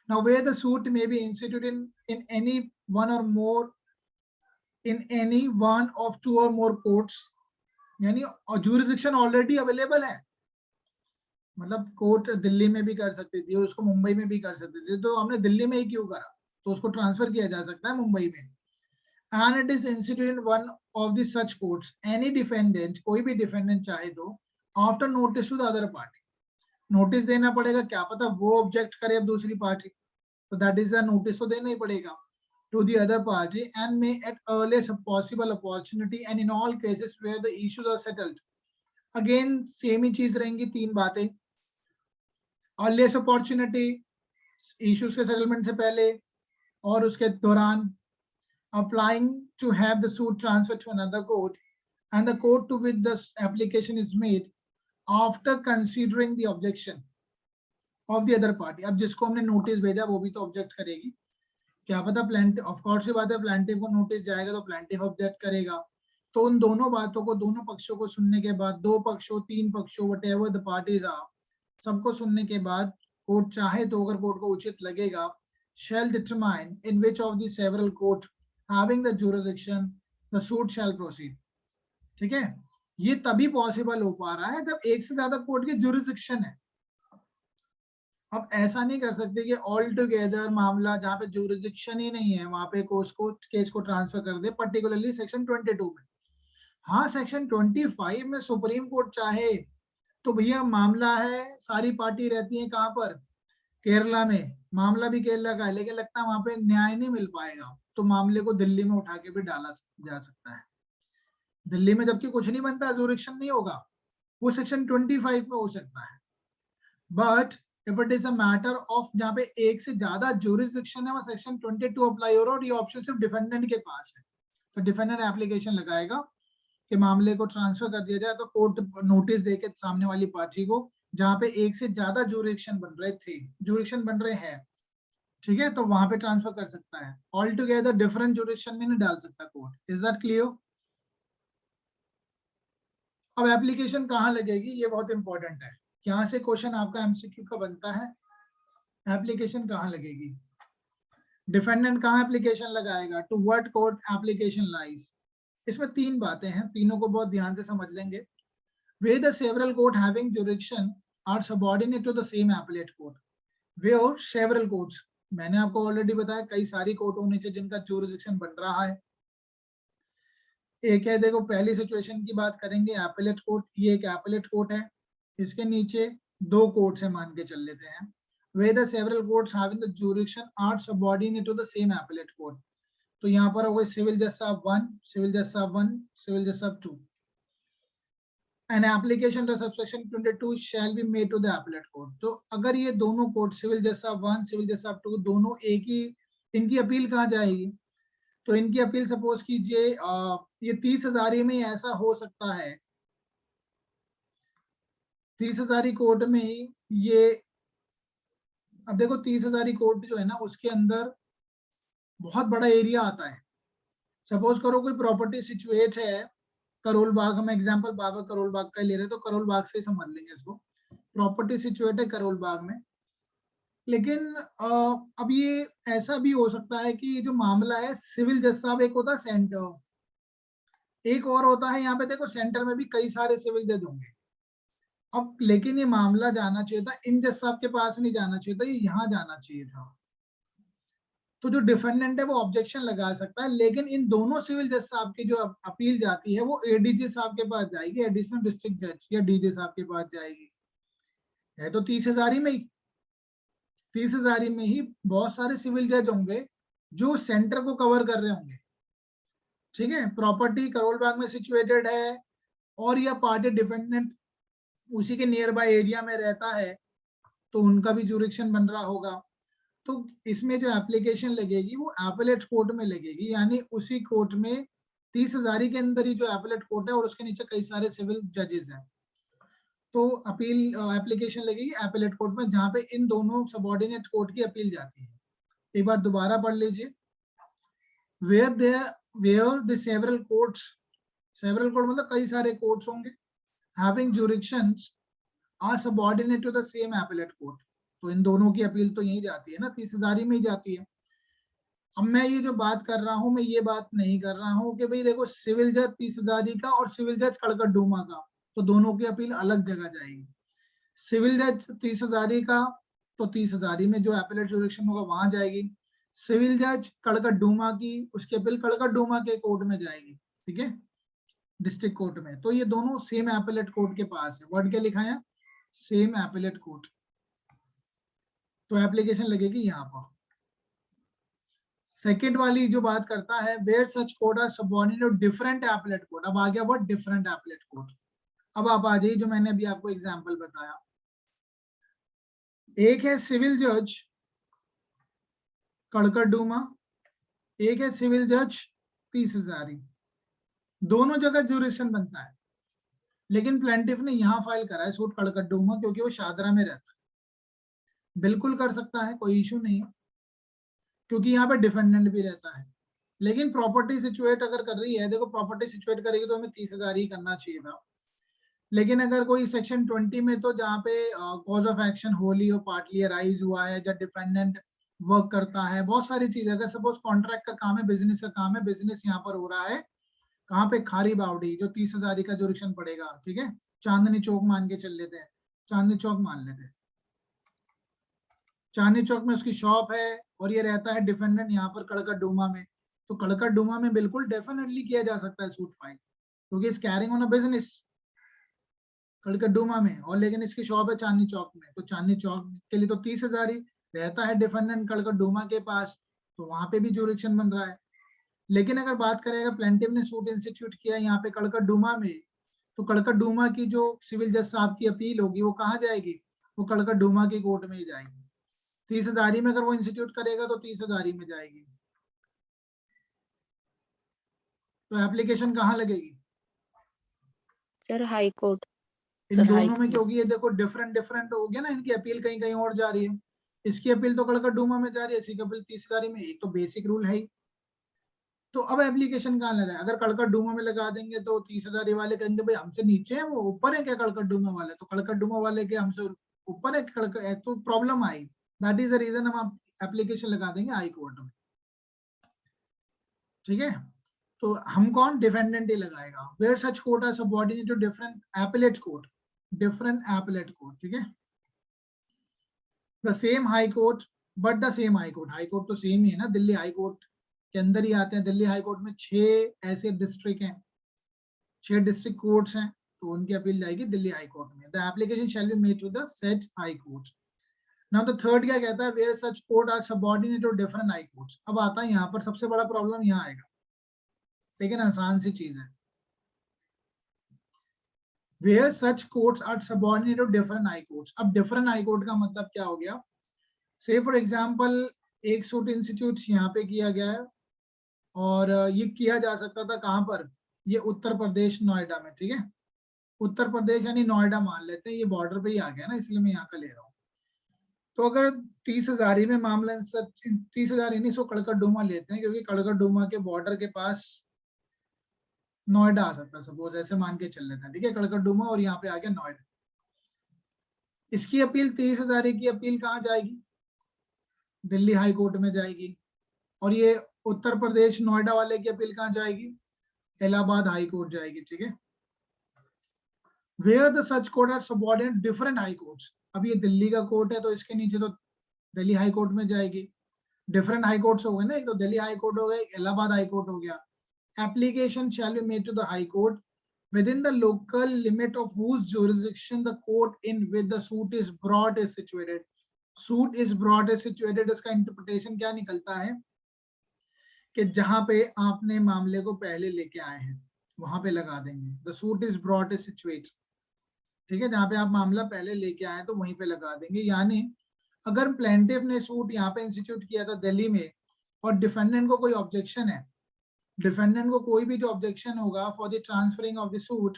Now where the suit may be instituted in any one or more in any one of two or more courts, यानी jurisdiction already available है, मतलब कोर्ट दिल्ली में भी कर सकती थी, उसको मुंबई में भी कर सकती थी, तो हमने दिल्ली में ही क्यों करा, तो उसको ट्रांसफर किया जा सकता है मुंबई में। And it is instituted in one of the such courts, any defendant, कोई भी डिफेंडेंट चाहे तो, after notice to the other party, notice देना पड़ेगा, क्या पता वो ऑब्जेक्ट करे अब दूसरी पार्टी, तो दैट इज अ नोटिस तो देना ही पड़ेगा to the other party and may at earliest possible opportunity and in all cases where the issues are settled। Again same ही चीज रहेंगी, तीन बातें, earliest opportunity इश्यूज के सेटलमेंट से पहले और उसके दौरान, applying to have the suit transferred to another court and the court to which the application is made after considering the objection of the other party। अब जिसको हमने नोटिस भेजा वो भी तो ऑब्जेक्ट करेगी, क्या पता प्लांटिव, ऑफ कोर्स ये बात है, प्लांटिव को नोटिस जाएगा तो प्लांटिव ऑब्जेक्ट करेगा, तो उन दोनों बातों को, दोनों पक्षों को सुनने के बाद, दो पक्षों तीन पक्षों व्हाटएवर द पार्टीज आर, सबको सुनने के बाद कोर्ट चाहे तो, अगर कोर्ट को उचित लगेगा, shall determine in which of the several court having the jurisdiction the suit shall proceed। ठीक है, ये तभी पॉसिबल हो पा रहा है जब एक से ज्यादा कोर्ट की जुरिस्डिक्शन है। अब ऐसा नहीं कर सकते कि ऑल टुगेदर मामला जहां पे जुरिस्डिक्शन ही नहीं है वहां पे केस को ट्रांसफर कर दे, पर्टिकुलरली सेक्शन 22 में। हाँ, सेक्शन 25 में सुप्रीम कोर्ट चाहे तो भैया मामला है, सारी पार्टी रहती है कहां पर, केरला में, मामला भी केरला का है, लेकिन लगता है वहां पे न्याय नहीं मिल पाएगा, तो मामले को दिल्ली में उठा के भी डाला जा सकता है। दिल्ली में जबकि कुछ नहीं बनता, जुरिस्डिक्शन नहीं होगा, वो सेक्शन 25 में हो सकता है। But if it is a matter of जहाँ पे एक से ज्यादा जुरिस्डिक्शन है, वो सेक्शन 22 अप्लाई हो रहा है, और ये ऑप्शन सिर्फ डिफेंडेंट के पास है, तो डिफेंडेंट एप्लीकेशन लगाएगा कि मामले को ट्रांसफर कर दिया जाए, तो कोर्ट नोटिस देके सामने वाली पार्टी को, जहां पे एक से ज्यादा जुरिस्डिक्शन बन रहे थे, जुरिस्डिक्शन बन रहे हैं, ठीक है, तो वहां पे ट्रांसफर कर सकता है। ऑल टुगेदर डिफरेंट जुरिस्डिक्शन में नहीं डाल सकता कोर्ट। Is that clear? अब एप्लीकेशन कहाँ लगेगी, ये बहुत इंपॉर्टेंट है, यहाँ से क्वेश्चन आपका एमसीक्यू का बनता है। एप्लीकेशन कहाँ लगेगी, डिफेंडेंट कहाँ एप्लीकेशन लगाएगा, to what court application lies. इसमें तीन बातें हैं, तीनों को बहुत ध्यान से समझ लेंगे। Where the several court having jurisdiction are subordinate to the same appellate court। Where several courts, मैंने आपको ऑलरेडी बताया कई सारी कोर्ट होनी चाहिए जिनका जुरिस्डिक्शन बन रहा है। एक है, देखो पहली सिचुएशन की बात करेंगे, एपेलेट कोर्ट, ये एक एपेलेट कोर्ट है, इसके नीचे दो कोर्ट्स है मान के चल लेते हैं। Where the several courts having the jurisdiction are subordinate to the same appellate court, तो यहाँ पर हो गए सिविल जज साहब 1, सिविल जज साहब 1, सिविल जज साहब 2। An application to subsection 22 shall be made to the appellate court। तो अगर ये दोनों कोर्ट, सिविल जज साहब 1, सिविल जज साहब 2, दोनों एक ही, इनकी अपील कहाँ जाएगी, तो इनकी अपील सपोज कीजिए ये 30,000 में ऐसा हो सकता है, 30,000 कोर्ट में ही ये, अब देखो 30,000 कोर्ट जो है ना, उसके अंदर बहुत बड़ा एरिया आता है। सपोज करो कोई प्रॉपर्टी सिचुएट है करोल बाग, हम एग्जांपल बाबा करोल बाग का ले रहे, तो करोल बाग से ही समझ लेंगे इसको। प्रॉपर्टी सिचुएट है करोल बाग में, लेकिन अब ये ऐसा भी हो सकता है कि ये जो मामला है, सिविल जज साहब एक होता है सेंटर, एक और होता है यहाँ पे, देखो सेंटर में भी कई सारे सिविल जज होंगे। अब लेकिन ये मामला जाना चाहिए था इन जज साहब के पास, नहीं जाना चाहिए था, ये यहाँ जाना चाहिए था, तो जो डिफेंडेंट है वो ऑब्जेक्शन लगा सकता है, लेकिन इन दोनों सिविल जज साहब की जो अपील जाती है वो एडीजे साहब के पास जाएगी, एडिशनल डिस्ट्रिक्ट जज या डीजे साहब के पास जाएगी। है तो 30,000 में ही, 30,000 में ही बहुत सारे सिविल जज होंगे जो सेंटर को कवर कर रहे होंगे, ठीक है। प्रॉपर्टी करोल बाग में सिचुएटेड है और यह पार्टी डिफेंडेंट उसी के नियर बाय एरिया में रहता है, तो उनका भी जुरिक्शन बन रहा होगा। तो इसमें जो एप्लीकेशन लगेगी वो एपेलेट कोर्ट में लगेगी, यानी उसी कोर्ट में 30,000 के अंदर ही जो एपलेट कोर्ट है और उसके नीचे कई सारे सिविल जजेस हैं, तो अपील एप्लीकेशन लगेगी एपलेट कोर्ट में, जहां पे इन दोनों सबऑर्डिनेट कोर्ट की अपील जाती है। एक बार दोबारा पढ़ लीजिए, where the several courts, several court मतलब कई सारे कोर्ट्स होंगे, having jurisdictions are subordinate to the same appellate court, तो इन दोनों की अपील तो यही जाती है ना, 30,000 में ही जाती है। अब मैं ये जो बात कर रहा हूं, मैं ये बात नहीं कर रहा हूं कि भाई देखो सिविल जज 30,000 का और सिविल जज कड़कड़ डूमा का, तो दोनों की अपील अलग जगह जाएगी। सिविल जज 30,000 का, तो 30,000 में जो एपलेट जुरिक्शन होगा वहां जाएगी। सिविल जज कड़कड़ डूमा की, उसकी अपील कड़कड़ डूमा के कोर्ट में जाएगी, ठीक है, डिस्ट्रिक्ट कोर्ट में। तो ये दोनों सेम एपलेट कोर्ट के पास है। वर्ड क्या लिखा है, सेम एपलेट कोर्ट, तो एप्लीकेशन लगेगी यहाँ पर। सेकेंड वाली जो बात करता है, where such court are subordinate to different appellate court, अब आ गया वर्ड डिफरेंट एपलेट कोर्ट। अब आप आ जाइए जो मैंने अभी आपको एग्जांपल बताया, एक है सिविल जज कड़कड़ डूमा, एक है सिविल जज 30,000, दोनों जगह ज्यूरिडिक्शन बनता है, लेकिन प्लेंटिफ ने यहां फाइल करा है सूट कड़कड़ डूमा क्योंकि वो शादरा में रहता है। बिल्कुल कर सकता है, कोई इशू नहीं है, क्योंकि यहाँ पे डिफेंडेंट भी रहता है। लेकिन प्रॉपर्टी सिचुएट अगर कर रही है, देखो प्रॉपर्टी सिचुएट करेगी तो हमें 30,000 ही करना चाहिए था, लेकिन अगर कोई सेक्शन 20 में, तो जहाँ पे कॉज ऑफ एक्शन होली और पार्टली अराइज हुआ है, जब डिफेंडेंट वर्क करता है, बहुत सारी चीजें, अगर सपोज कॉन्ट्रैक्ट का काम है, बिजनेस का काम है, बिजनेस यहाँ पर हो रहा है कहाँ पे, खारी बावड़ी, जो 30,000 का जुरिक्शन पड़ेगा, ठीक है, चांदनी चौक मान के चल लेते हैं, चांदनी चौक मान लेते हैं, चांदनी चौक में उसकी शॉप है और ये रहता है डिफेंडेंट यहाँ पर कड़कड़ डूमा में, तो कड़कड़ डूमा में बिल्कुल डेफिनेटली किया जा सकता है सूट फाइल, क्योंकि इस carrying on a business कड़कड़ Duma में, और लेकिन इसकी शॉप है चांदनी चौक में, तो चांदनी चौक के लिए तो 30,000 ही रहता है डिफेंडेंट कड़कड़ डूमा के पास, तो वहां पे भी जुरिक्शन बन रहा है। लेकिन अगर बात करें, अगर प्लेंटिव ने सूट इंस्टीट्यूट किया यहाँ पे कड़कड़ डूमा में, तो कड़कड़ डूमा की जो सिविल जज साहब की अपील होगी वो कहाँ जाएगी, वो कड़कड़ डूमा की कोर्ट में ही जाएगी। 30,000 में अगर वो इंस्टीट्यूट करेगा तो 30,000 में जाएगी, तो एप्लीकेशन कहाँ लगेगी, सर हाई कोर्ट। इन दोनों में, क्योंकि ये देखो डिफरेंट डिफरेंट हो गया ना, इनकी अपील कहीं कहीं और जा रही है, इसकी अपील तो कड़कड़ डूमा में जा रही है, इसकी अपील 30,000 में, एक तो बेसिक रूल है ही। तो अब एप्लीकेशन कहाँ लगाए, अगर कड़कड़ डूमा में लगा देंगे तो 30,000 वाले कहेंगे भाई हमसे नीचे है, वो ऊपर है क्या कड़कड़ डूमा वाले, तो कड़कड़ डूमा वाले के हमसे ऊपर है कड़कड़ है, तो प्रॉब्लम आई। दैट इज द रीजन हम एप्लीकेशन लगा देंगे हाई कोर्ट में, ठीक है। तो हम कौन, डिफेंडेंट ही लगाएगा। Where such court are subordinate to different appellate court, different appellate court, ठीक है, the same high court, but the same high court, high court तो सेम ही है ना, दिल्ली हाई कोर्ट के अंदर ही आते हैं। दिल्ली हाई कोर्ट में 6 ऐसे डिस्ट्रिक्ट हैं, 6 डिस्ट्रिक्ट कोर्ट्स हैं, तो उनकी अपील जाएगी दिल्ली हाई कोर्ट में। The application shall be made to the said high court. Now the third क्या कहता है, where such court are subordinate to different high courts. अब आता है यहाँ पर सबसे बड़ा प्रॉब्लम, यहाँ आएगा, लेकिन आसान सी चीज है। Where such courts are subordinate to different high courts। अब different high court का मतलब क्या हो गया, say for example एक सूट इंस्टीट्यूट यहाँ पे किया गया है, और ये किया जा सकता था कहाँ पर, ये उत्तर प्रदेश नोएडा में, ठीक है, उत्तर प्रदेश यानी नोएडा मान लेते हैं, ये बॉर्डर पे ही आ गया ना, इसलिए मैं यहाँ का ले रहा हूँ। तो अगर 30,000 में मामला 30,000 यानी सो कड़कड़ डूमा लेते हैं, क्योंकि कड़कड़ डूमा के बॉर्डर के पास नोएडा आ सकता है, सपोज ऐसे मान के चल लेते हैं, ठीक है, कड़कड़ डूमा और यहाँ पे आ गया नोएडा। इसकी अपील 30,000 की अपील कहाँ जाएगी, दिल्ली हाई कोर्ट में जाएगी, और ये उत्तर प्रदेश नोएडा वाले की अपील कहाँ जाएगी, इलाहाबाद हाई कोर्ट जाएगी, ठीक है। Where the such court are subordinate different high courts. अब ये दिल्ली का कोर्ट है तो इसके नीचे तो दिल्ली हाई कोर्ट में जाएगी, डिफरेंट हाई कोर्ट्स हो गए ना, एक तो दिल्ली हाई कोर्ट हो गया, इलाहाबाद हाई कोर्ट हो गया। Application shall be made to the high court within the local limit of whose jurisdiction the court in which the suit is brought is situated। suit is brought is situated, इसका interpretation क्या निकलता है कि जहां पे आपने मामले को पहले लेके आए हैं वहां पे लगा देंगे, the suit is brought is situated, ठीक है, जहां पे आप मामला पहले लेके आए तो वहीं पे लगा देंगे। यानी अगर प्लेंटिफ ने सूट यहाँ पे इंस्टीट्यूट किया था दिल्ली में और डिफेंडेंट को कोई ऑब्जेक्शन है डिफेंडेंट को कोई भी जो ऑब्जेक्शन होगा for the transferring of the suit,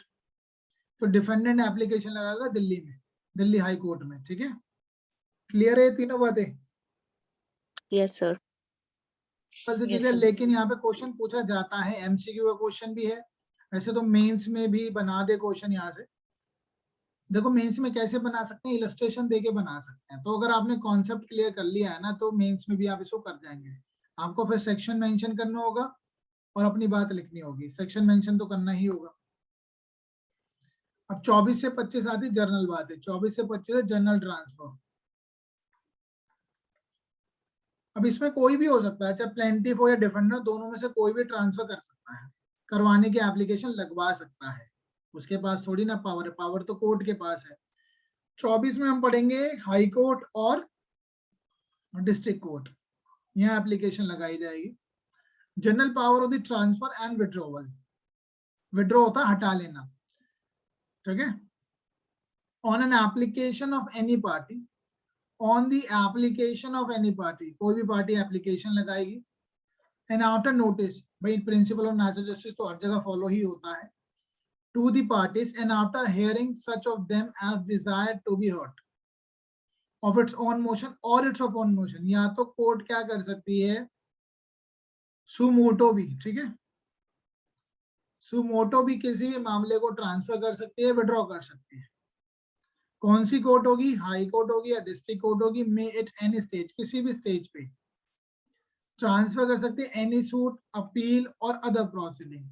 तो डिफेंडेंट एप्लीकेशन लगाएगा दिल्ली में, दिल्ली हाई कोर्ट में। ठीक है, क्लियर है तीनों बातें? Yes, sir. बस ये Yes, चीजें, sir. लेकिन यहाँ पे क्वेश्चन पूछा जाता है, एमसीक्यू का क्वेश्चन भी है, ऐसे तो मेंस में भी बना दे क्वेश्चन यहाँ से। देखो मेंस में कैसे बना सकते हैं, इलस्ट्रेशन देके बना सकते हैं। तो अगर आपने कॉन्सेप्ट क्लियर कर लिया है ना, तो मेंस में भी आप इसको कर जाएंगे। आपको फिर सेक्शन मेंशन करना होगा और अपनी बात लिखनी होगी, सेक्शन मेंशन तो करना ही होगा। अब 24 से 25 आती जर्नल बात है, 24 से 25 है जनरल ट्रांसफर। अब इसमें कोई भी हो सकता है, चाहे प्लेंटिफ हो या डिफेंडर, दोनों में से कोई भी ट्रांसफर कर सकता है, करवाने की एप्लीकेशन लगवा सकता है। उसके पास थोड़ी ना पावर है, पावर तो कोर्ट के पास है। 24 में हम पढ़ेंगे हाई कोर्ट और डिस्ट्रिक्ट कोर्ट, यहाँ एप्लीकेशन लगाई जाएगी। General power of the transfer and withdrawal, withdraw होता है हटा लेना, ठीक है। On an application of any party, on the application of any party, कोई भी पार्टी एप्लीकेशन लगाएगी। एंड आफ्टर नोटिस, भाई प्रिंसिपल ऑफ नेचुरल जस्टिस तो हर जगह फॉलो ही होता है। To the parties and after hearing such of them as desired to be heard of its own motion और इट्स ऑफ ऑन मोशन, या तो कोर्ट क्या कर सकती है, सुमोटो भी, ठीक है, सुमोटो भी किसी भी मामले को ट्रांसफर कर सकती है, विड्रॉ कर सकती है। कौन सी कोर्ट होगी, हाई कोर्ट होगी या डिस्ट्रिक्ट कोर्ट होगी, मे एट एनी स्टेज, किसी भी स्टेज पे ट्रांसफर कर सकती है एनी सूट, अपील और other proceeding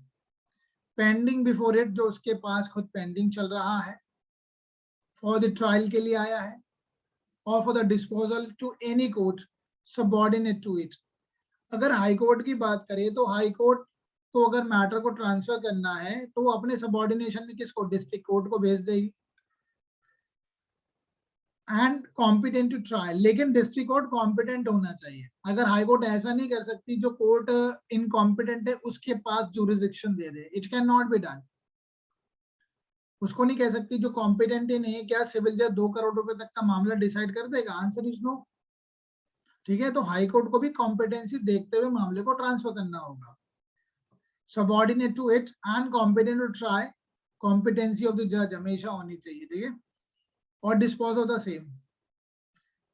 pending before it, जो उसके पास खुद पेंडिंग चल रहा है, फॉर द ट्रायल के लिए आया है, और for the disposal to any court subordinate to it. अगर हाई कोर्ट की बात करें तो हाई कोर्ट को अगर मैटर को ट्रांसफर करना है तो वो अपने सबऑर्डिनेशन में किसको, डिस्ट्रिक्ट कोर्ट को भेज देगी। एंड कॉम्पिटेंट टू ट्रायल, लेकिन डिस्ट्रिक्ट कोर्ट कॉम्पिटेंट होना चाहिए। अगर हाई कोर्ट ऐसा नहीं कर सकती, जो कोर्ट इनकॉम्पिटेंट है उसके पास जुरिसडिक्शन दे दे, it can not be done. उसको नहीं कह सकती जो कॉम्पिटेंट ही नहीं है, क्या सिविल जज 2 करोड़ रुपए तक का मामला डिसाइड कर देगा, आंसर इज नो। ठीक है, तो हाई कोर्ट को भी कॉम्पिटेंसी देखते हुए मामले को ट्रांसफर करना होगा। Subordinate to it and competent to try, competency of the जज हमेशा होनी चाहिए, ठीक है, और डिस्पोज ऑफ द सेम।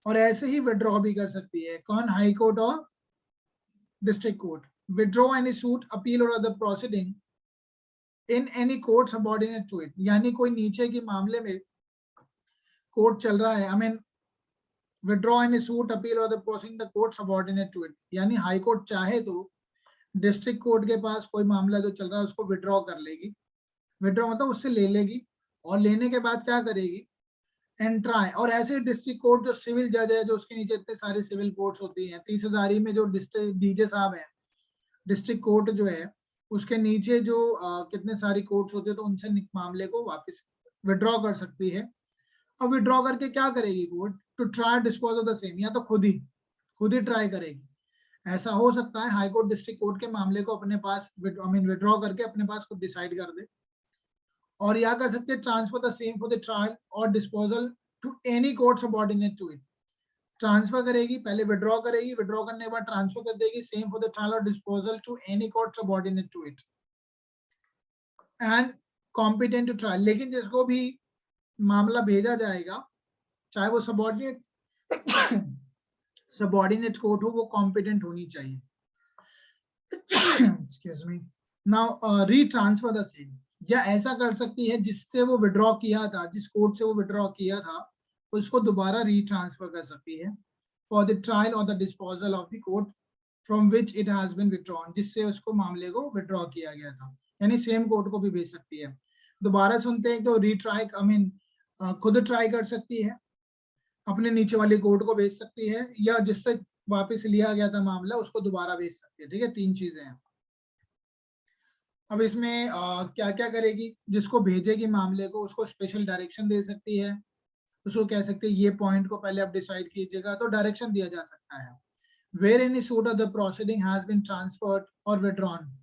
और ऐसे ही विड्रॉ भी कर सकती है, कौन, हाई कोर्ट और district court. Withdraw any suit, appeal और other proceeding in any court subordinate to it, यानी कोई नीचे के मामले में कोर्ट चल रहा है, I mean withdraw any suit, appeal और other proceeding the court subordinate to it, यानी हाई कोर्ट चाहे तो डिस्ट्रिक्ट कोर्ट के पास कोई मामला जो चल रहा है उसको विड्रॉ कर लेगी, विड्रॉ मतलब उससे ले लेगी, और लेने के बाद क्या करेगी, एंड ट्राई। और ऐसे डिस्ट्रिक्ट कोर्ट जो सिविल जज है, जो उसके नीचे इतने सारे सिविल कोर्ट्स होती हैं, 30,000 में जो डीजे साहब है, डिस्ट्रिक्ट कोर्ट जो है उसके नीचे जो कितने सारी कोर्ट्स होते हैं, तो उनसे मामले को वापस विड्रॉ कर सकती है। अब विड्रॉ करके क्या करेगी court, to try dispose of the same, या तो खुद ही ट्राई करेगी। ऐसा हो सकता है हाई कोर्ट डिस्ट्रिक्ट कोर्ट के मामले को अपने पास विड्रॉ करके अपने पास खुद डिसाइड कर दे, और या कर सकते हैं transfer the same for the trial और disposal to any court subordinate to it. Transfer करेगी, पहले विड्रॉ करेगी, विड्रॉ करने के बाद ट्रांसफर कर देगी, सेम फॉर द ट्रायल और disposal to any court subordinate to it and competent to trial. लेकिन जिसको भी मामला भेजा जाएगा, चाहे वो सबऑर्डिनेट कोर्ट हो, वो कॉम्पिटेंट होनी चाहिए। Excuse me. Now retransfer the same, या ऐसा कर सकती है जिससे वो विड्रॉ किया था, जिस कोर्ट से वो विड्रॉ किया था उसको दोबारा रीट्रांसफर कर सकती है फॉर द ट्रायल और the disposal of the court from which it has been withdrawn, जिससे उसको मामले को विड्रॉ किया गया था, यानी सेम कोर्ट को भी भेज सकती है। दोबारा सुनते हैं तो रीट्राई, आई मीन खुद ट्राई कर सकती है, अपने नीचे वाली कोर्ट को भेज सकती है, या जिससे वापस लिया गया था मामला उसको दोबारा भेज सकती है। ठीक है, 3 चीजें हैं। अब इसमें क्या क्या करेगी, जिसको भेजेगी मामले को उसको स्पेशल डायरेक्शन दे सकती है, उसको कह सकते हैं ये पॉइंट को पहले आप डिसाइड कीजिएगा, तो डायरेक्शन दिया जा सकता है। Where any suit of the proceeding has been transferred और विड्रॉन,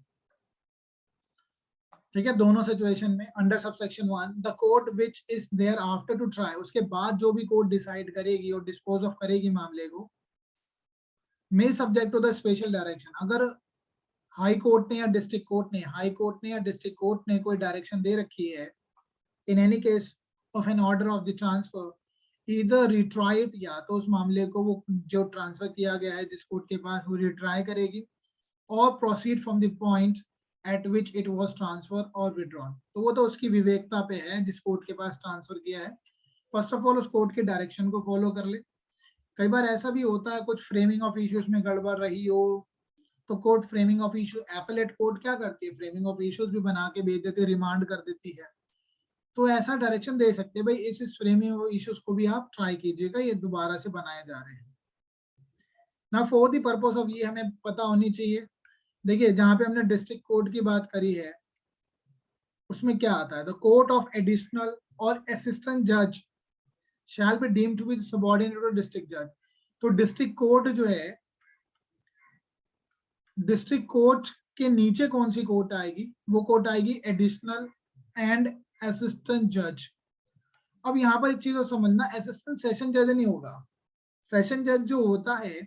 ठीक है, दोनों सिचुएशन में under subsection 1 the court which is thereafter to try, उसके बाद जो भी कोर्ट डिसाइड करेगी और डिस्पोज ऑफ करेगी मामले को, may subject to the special direction. अगर हाई कोर्ट ने या डिस्ट्रिक्ट कोर्ट ने, हाई कोर्ट ने या डिस्ट्रिक्ट कोर्ट ने कोई डायरेक्शन दे रखी है, in any case of an order of the transfer, either retried, या तो उस मामले को वो जो ट्रांसफर किया गया है जिस कोर्ट के पास वो रिट्राई करेगी, और proceed from the point eight which it was transfer और विड्रॉन। तो वो तो उसकी विवेकता पे है जिस कोर्ट के पास ट्रांसफर किया है। फर्स्ट ऑफ ऑल उस कोर्ट के डायरेक्शन को फॉलो कर ले। कई बार ऐसा भी होता है कुछ फ्रेमिंग ऑफ इश्यूज में गड़बड़ रही हो, तो court framing of issue, appellate court क्या करती है, फ्रेमिंग ऑफ इश्यूज भी बना के भेज देती है, रिमांड कर देती है। तो ऐसा डायरेक्शन दे सकते हैं भाई इस फ्रेमिंग ऑफ इश्यूज को भी आप ट्राई कीजिएगा, ये दोबारा से बनाए जा रहे हैं ना। फॉर द पर्पस ऑफ, ये हमें पता होनी चाहिए। देखिए जहां पे हमने डिस्ट्रिक्ट कोर्ट की बात करी है उसमें क्या आता है, द कोर्ट ऑफ एडिशनल और असिस्टेंट जज shall be deemed to be subordinate to district जज। तो डिस्ट्रिक्ट कोर्ट जो है, डिस्ट्रिक्ट कोर्ट के नीचे कौन सी कोर्ट आएगी, वो कोर्ट आएगी एडिशनल एंड असिस्टेंट जज। अब यहाँ पर एक चीज और समझना, असिस्टेंट सेशन जज नहीं होगा। सेशन जज जो होता है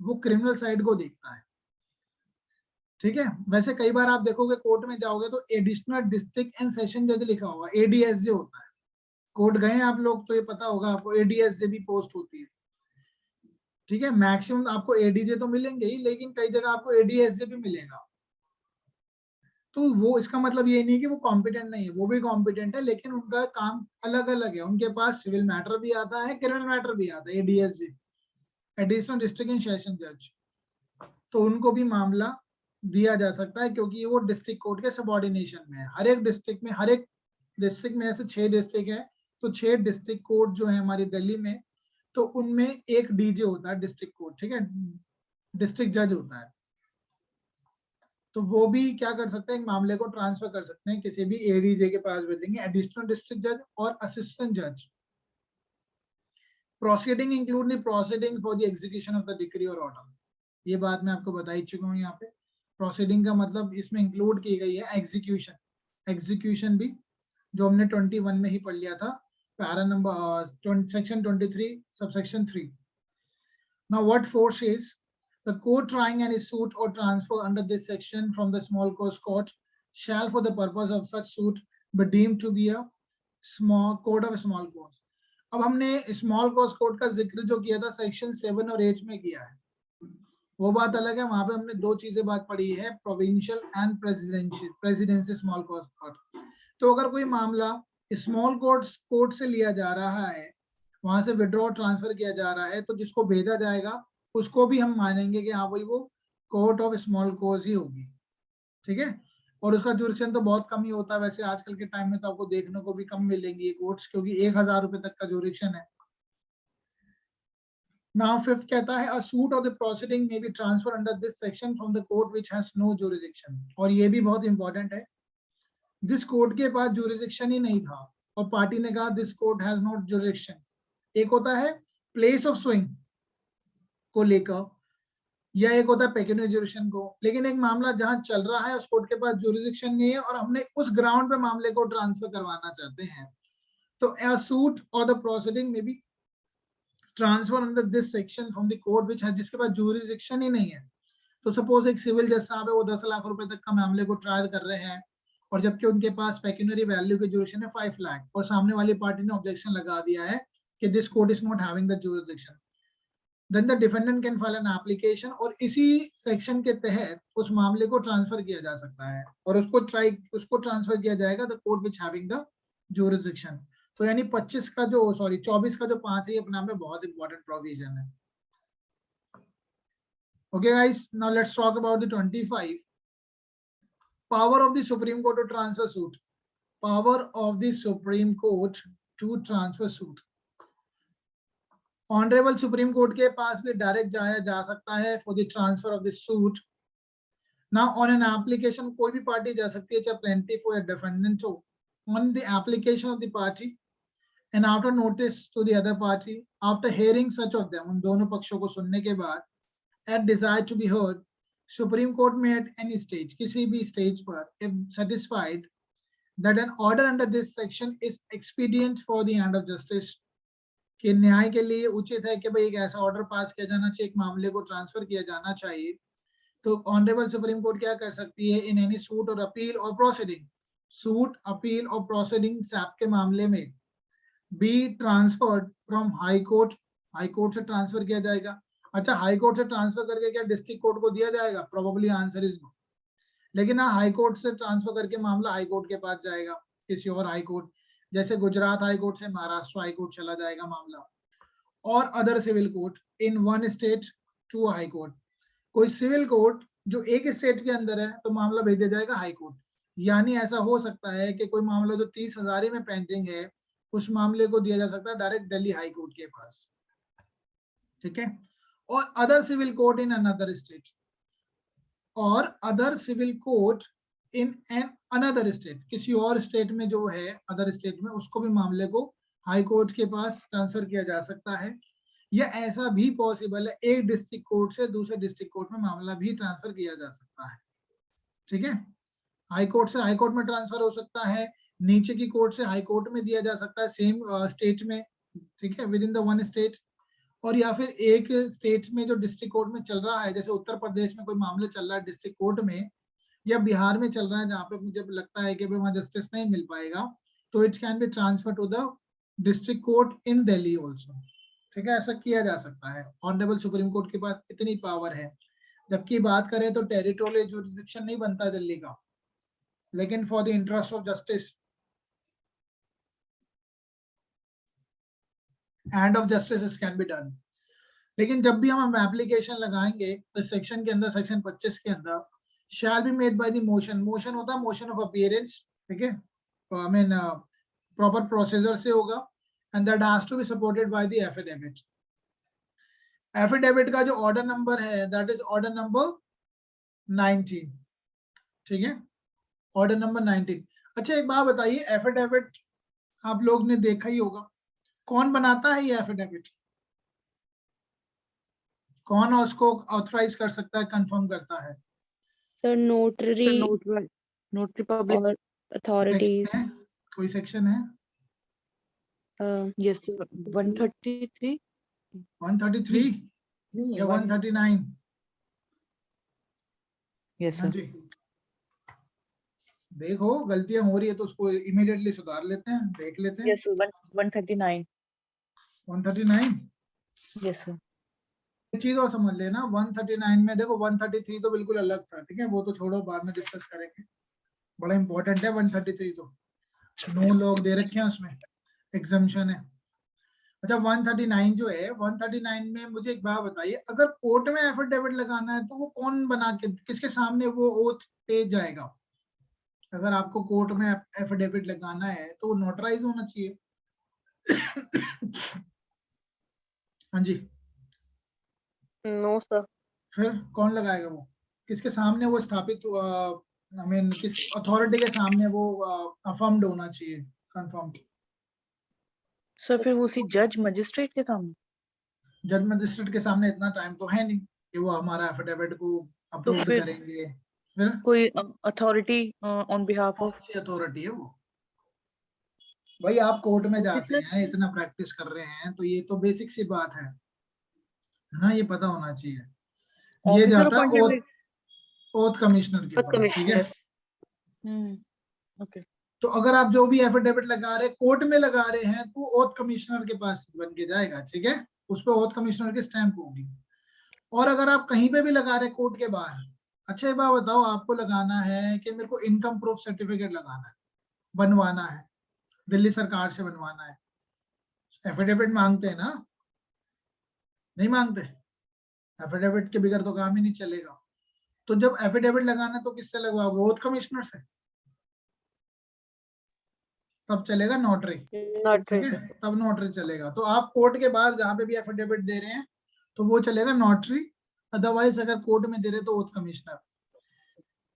वो क्रिमिनल साइड को देखता है, ठीक है। वैसे कई बार आप देखोगे कोर्ट में जाओगे तो एडिशनल डिस्ट्रिक्ट एंड सेशन जज लिखा होगा, एडीएसजे होता है। कोर्ट गए आप लोग तो ये पता होगा आपको, एडीएसजे भी पोस्ट होती है, ठीक है। मैक्सिमम आपको एडीजे तो मिलेंगे ही, लेकिन कई जगह आपको एडीएसजे भी मिलेगा। तो वो इसका मतलब ये नहीं कि वो कॉम्पिटेंट नहीं है, वो भी कॉम्पिटेंट है, लेकिन उनका काम अलग अलग है। उनके पास सिविल मैटर भी आता है, क्रिमिनल मैटर भी आता है, एडीएसजे, एडिशनल डिस्ट्रिक्ट एंड सेशन जज। तो उनको भी मामला दिया जा सकता है क्योंकि वो डिस्ट्रिक्ट कोर्ट के सबऑर्डिनेशन में है। हर एक डिस्ट्रिक्ट में ऐसे 6 डिस्ट्रिक्ट है, तो 6 डिस्ट्रिक्ट कोर्ट जो है हमारी दिल्ली में, तो उनमें एक डीजे होता है डिस्ट्रिक्ट कोर्ट, ठीक है, डिस्ट्रिक्ट जज होता है। तो वो भी क्या कर सकते हैं, एक मामले को ट्रांसफर कर सकते हैं, किसी भी एडीजे के पास भेजेंगे, एडिशनल डिस्ट्रिक्ट जज और असिस्टेंट जज। Proceeding include the proceeding for the execution of the decree और ऑर्डर। ये बात मैं आपको बता ही चुका हूँ। यहाँ पे प्रोसीडिंग का मतलब इसमें इंक्लूड की गई है एग्जीक्यूशन। एग्जीक्यूशन भी जो हमने 21 में ही पढ़ लिया था, para number section 23 subsection 3। Now what force is the court trying any suit or transfer under this section from the small cause court shall for the purpose of such suit be deemed to be a small court of a small cause। अब हमने small cause court का जिक्र जो किया था section 7 और 8 में किया है, वो बात अलग है। वहां पे हमने 2 चीजें बात पढ़ी है, provincial and presidency small cause court. तो अगर कोई मामला स्मॉल कोर्ट से लिया जा रहा है, वहां से विड्रॉ ट्रांसफर किया जा रहा है, तो जिसको भेजा जाएगा उसको भी हम मानेंगे कि हाँ भाई वो court of small cause he होगी, ठीक है। और उसका जुरिक्शन तो बहुत कम ही होता है, वैसे आजकल के टाइम में तो आपको देखने को भी कम मिलेंगी कोर्ट्स, क्योंकि 1000 रुपए तक का जुरिक्शन है। Now fifth कहता है a suit or the proceeding may be transferred under this section from the court which has no jurisdiction। और ये भी बहुत इंपॉर्टेंट है, जिस कोर्ट के पास जुरिडिक्शन ही नहीं था और पार्टी ने कहा this court has not jurisdiction. एक होता है प्लेस ऑफ सुइंग को लेकर, या एक होता है पेक्यूनियरी जुरिडिक्शन को। लेकिन एक मामला जहां चल रहा है उस कोर्ट के पास जुरिडिक्शन नहीं है और हमने उस ग्राउंड पे मामले को ट्रांसफर करवाना चाहते हैं, तो a suit or the proceeding may be transferred under this section from the court which has, जिसके पास जुरिडिक्शन ही नहीं है। तो सपोज एक सिविल जज साहब है, वो 10 लाख रुपए तक का मामले को ट्रायल कर रहे हैं, और जबकि उनके पास पेक्यूनियरी वैल्यू की जुरिडिक्शन है 5 लाख, और सामने वाली पार्टी ने ऑब्जेक्शन लगा दिया है कि this court is not having the jurisdiction, then the defendant can file an application, और इसी सेक्शन के तहत उस मामले को ट्रांसफर किया जा सकता है, और उसको ट्रांसफर किया जाएगा the court which having the jurisdiction. तो यानी 24 का जो 5 है, ये अपने आप में बहुत इंपॉर्टेंट प्रोविजन है। Okay guys, now let's talk about the 25. Power of the Supreme Court to transfer suit. Power of the Supreme Court to transfer suit. Honorable Supreme Court के पास भी डायरेक्ट जाया जा सकता है for the transfer of the suit. Now on an application कोई भी party जा सकती है, चाहे plaintiff हो या defendant हो, on the application of the party and after notice to the other party, after hearing such of them, उन दोनों पक्षों को सुनने के बाद, at desire to be heard, Supreme Court may at any stage, किसी भी stage पर, if satisfied that an order under this section is expedient for the end of justice, कि न्याय के लिए उचित है कि भाई एक ऐसा ऑर्डर पास किया जाना चाहिए, एक मामले को ट्रांसफर किया जाना चाहिए, तो ऑनरेबल सुप्रीम कोर्ट क्या कर सकती है, इन एनी सूट और अपील और प्रोसीडिंग, सूट अपील और प्रोसीडिंग सैप के मामले में be transferred from high court, high court से ट्रांसफर किया जाएगा। अच्छा, हाई कोर्ट से ट्रांसफर करके क्या डिस्ट्रिक्ट कोर्ट को दिया जाएगा? Probably answer is no. लेकिन हाँ, हाई कोर्ट से ट्रांसफर करके मामला हाई कोर्ट के पास जाएगा, किसी और हाई कोर्ट, जैसे गुजरात हाई कोर्ट से महाराष्ट्र हाई कोर्ट चला जाएगा मामला, और other civil court in one state to high court. कोई सिविल कोर्ट जो एक स्टेट के अंदर है तो मामला भेज दिया जाएगा हाई कोर्ट। यानी ऐसा हो सकता है कि कोई मामला जो 30,000 में पेंडिंग है, उस मामले को दिया जा सकता है डायरेक्ट दिल्ली हाई कोर्ट के पास, ठीक है। और other civil court in another state, और other civil court in an another state, किसी और स्टेट में जो है अदर स्टेट में, उसको भी मामले को हाई कोर्ट के पास ट्रांसफर किया जा सकता है। या ऐसा भी पॉसिबल है, एक डिस्ट्रिक्ट कोर्ट से दूसरे डिस्ट्रिक्ट कोर्ट में मामला भी ट्रांसफर किया जा सकता है, ठीक है। हाई कोर्ट से हाई कोर्ट में ट्रांसफर हो सकता है, नीचे की कोर्ट से हाई कोर्ट में दिया जा सकता है, सेम स्टेट में, ठीक है, with in the one state. और या फिर एक स्टेट में जो डिस्ट्रिक्ट कोर्ट में चल रहा है, जैसे उत्तर प्रदेश में कोई मामले चल रहा है डिस्ट्रिक्ट कोर्ट में, या बिहार में चल रहा है जहाँ पे मुझे लगता है कि वहां जस्टिस नहीं मिल पाएगा, तो it can be transfer to the district court in Delhi also, ठीक है। ऐसा किया जा सकता है, ऑनरेबल सुप्रीम कोर्ट के पास इतनी पावर है। जबकि बात करें तो टेरिटोरियल जुरिडिक्शन नहीं बनता दिल्ली का, लेकिन for the interest of justice end of justice it can be done. लेकिन जब भी हम एप्लीकेशन लगाएंगे तो सेक्शन के अंदर, सेक्शन 25 के अंदर, शैल be made by the motion, motion होता है मोशन ऑफ अपीयरेंस, ठीक है, आई मीन प्रॉपर प्रोसीजर से होगा, and that has to be supported by the affidavit. Affidavit का जो ऑर्डर नंबर है दैट इज ऑर्डर नंबर 19, ठीक है, ऑर्डर नंबर 19। अच्छा, एक बात बताइए, एफिडेविट आप लोग ने देखा ही होगा, कौन बनाता है ये एफिडेविट? कौन उसको ऑथराइज कर सकता है, कंफर्म करता है? सर नोटरी नोटरी पब्लिक और अथॉरिटीज। सेक्शन है? कोई सेक्शन है? यस 133 133 नहीं या 139? यस हाँ सर। जी, देखो गलतियां हो रही है तो उसको इमीडिएटली सुधार लेते हैं, देख लेते हैं। यस 139 139। Yes sir. एक चीज और समझ लेना, 139 में देखो 133 तो बिल्कुल अलग था, ठीक है, वो तो छोड़ो, बाद में डिस्कस करेंगे, बड़ा इंपॉर्टेंट है 133 तो, 9 लोग दे रखे हैं उसमें, एग्जाम्पशन है। अच्छा, 139 जो है, 139 में मुझे एक बात बताइए, अगर कोर्ट में एफिडेविट लगाना है तो वो कौन बना के, किसके सामने वो ओथ पे जाएगा? अगर आपको कोर्ट में एफिडेविट लगाना है तो वो नोटराइज होना चाहिए। हाँ जी, नो सर। फिर कौन लगाएगा वो? किसके सामने वो स्थापित, आई मीन किस अथॉरिटी के सामने वो अफर्म्ड होना चाहिए, कंफर्म्ड? सर फिर वो उसी जज मजिस्ट्रेट के सामने, जज मजिस्ट्रेट के सामने इतना टाइम तो है नहीं कि वो हमारा एफिडेविट को तो अप्रूव फिर करेंगे। फिर कोई अथॉरिटी ऑन बिहाफ कौन ऑफ सी अथॉरिटी है वो? भाई आप कोर्ट में जाते ऑफिसर। हैं, इतना प्रैक्टिस कर रहे हैं, तो ये तो बेसिक सी बात है ना, ये पता होना चाहिए। ये ऑफिसर जाता है अपॉइंटेड ओथ, ओथ कमिश्नर के पास, ठीक है। कमिश्नर। ओके। तो अगर आप जो भी एफिडेविट लगा रहे, कोर्ट में लगा रहे हैं, तो ओथ कमिश्नर के पास बन के जाएगा, ठीक है, उस पर ओथ कमिश्नर की स्टैंप होगी। और अगर आप कहीं पे भी लगा रहे कोर्ट के बाहर, अच्छा एक बात बताओ, आपको लगाना है कि मेरे को इनकम प्रूफ सर्टिफिकेट लगाना है, बनवाना है, दिल्ली सरकार से बनवाना है, एफिडेविट मांगते हैं ना? नहीं मांगते? एफिडेविट के बगैर तो काम ही नहीं चलेगा। तो जब एफिडेविट लगाना है तो किससे लगवाओगे? ओथ कमिश्नर से, तब चलेगा नोटरी, ठीक है, तब नोटरी चलेगा। तो आप कोर्ट के बाहर जहां पे भी एफिडेविट दे रहे हैं तो वो चलेगा नोटरी, अदरवाइज अगर कोर्ट में दे रहे तो ओथ कमिश्नर।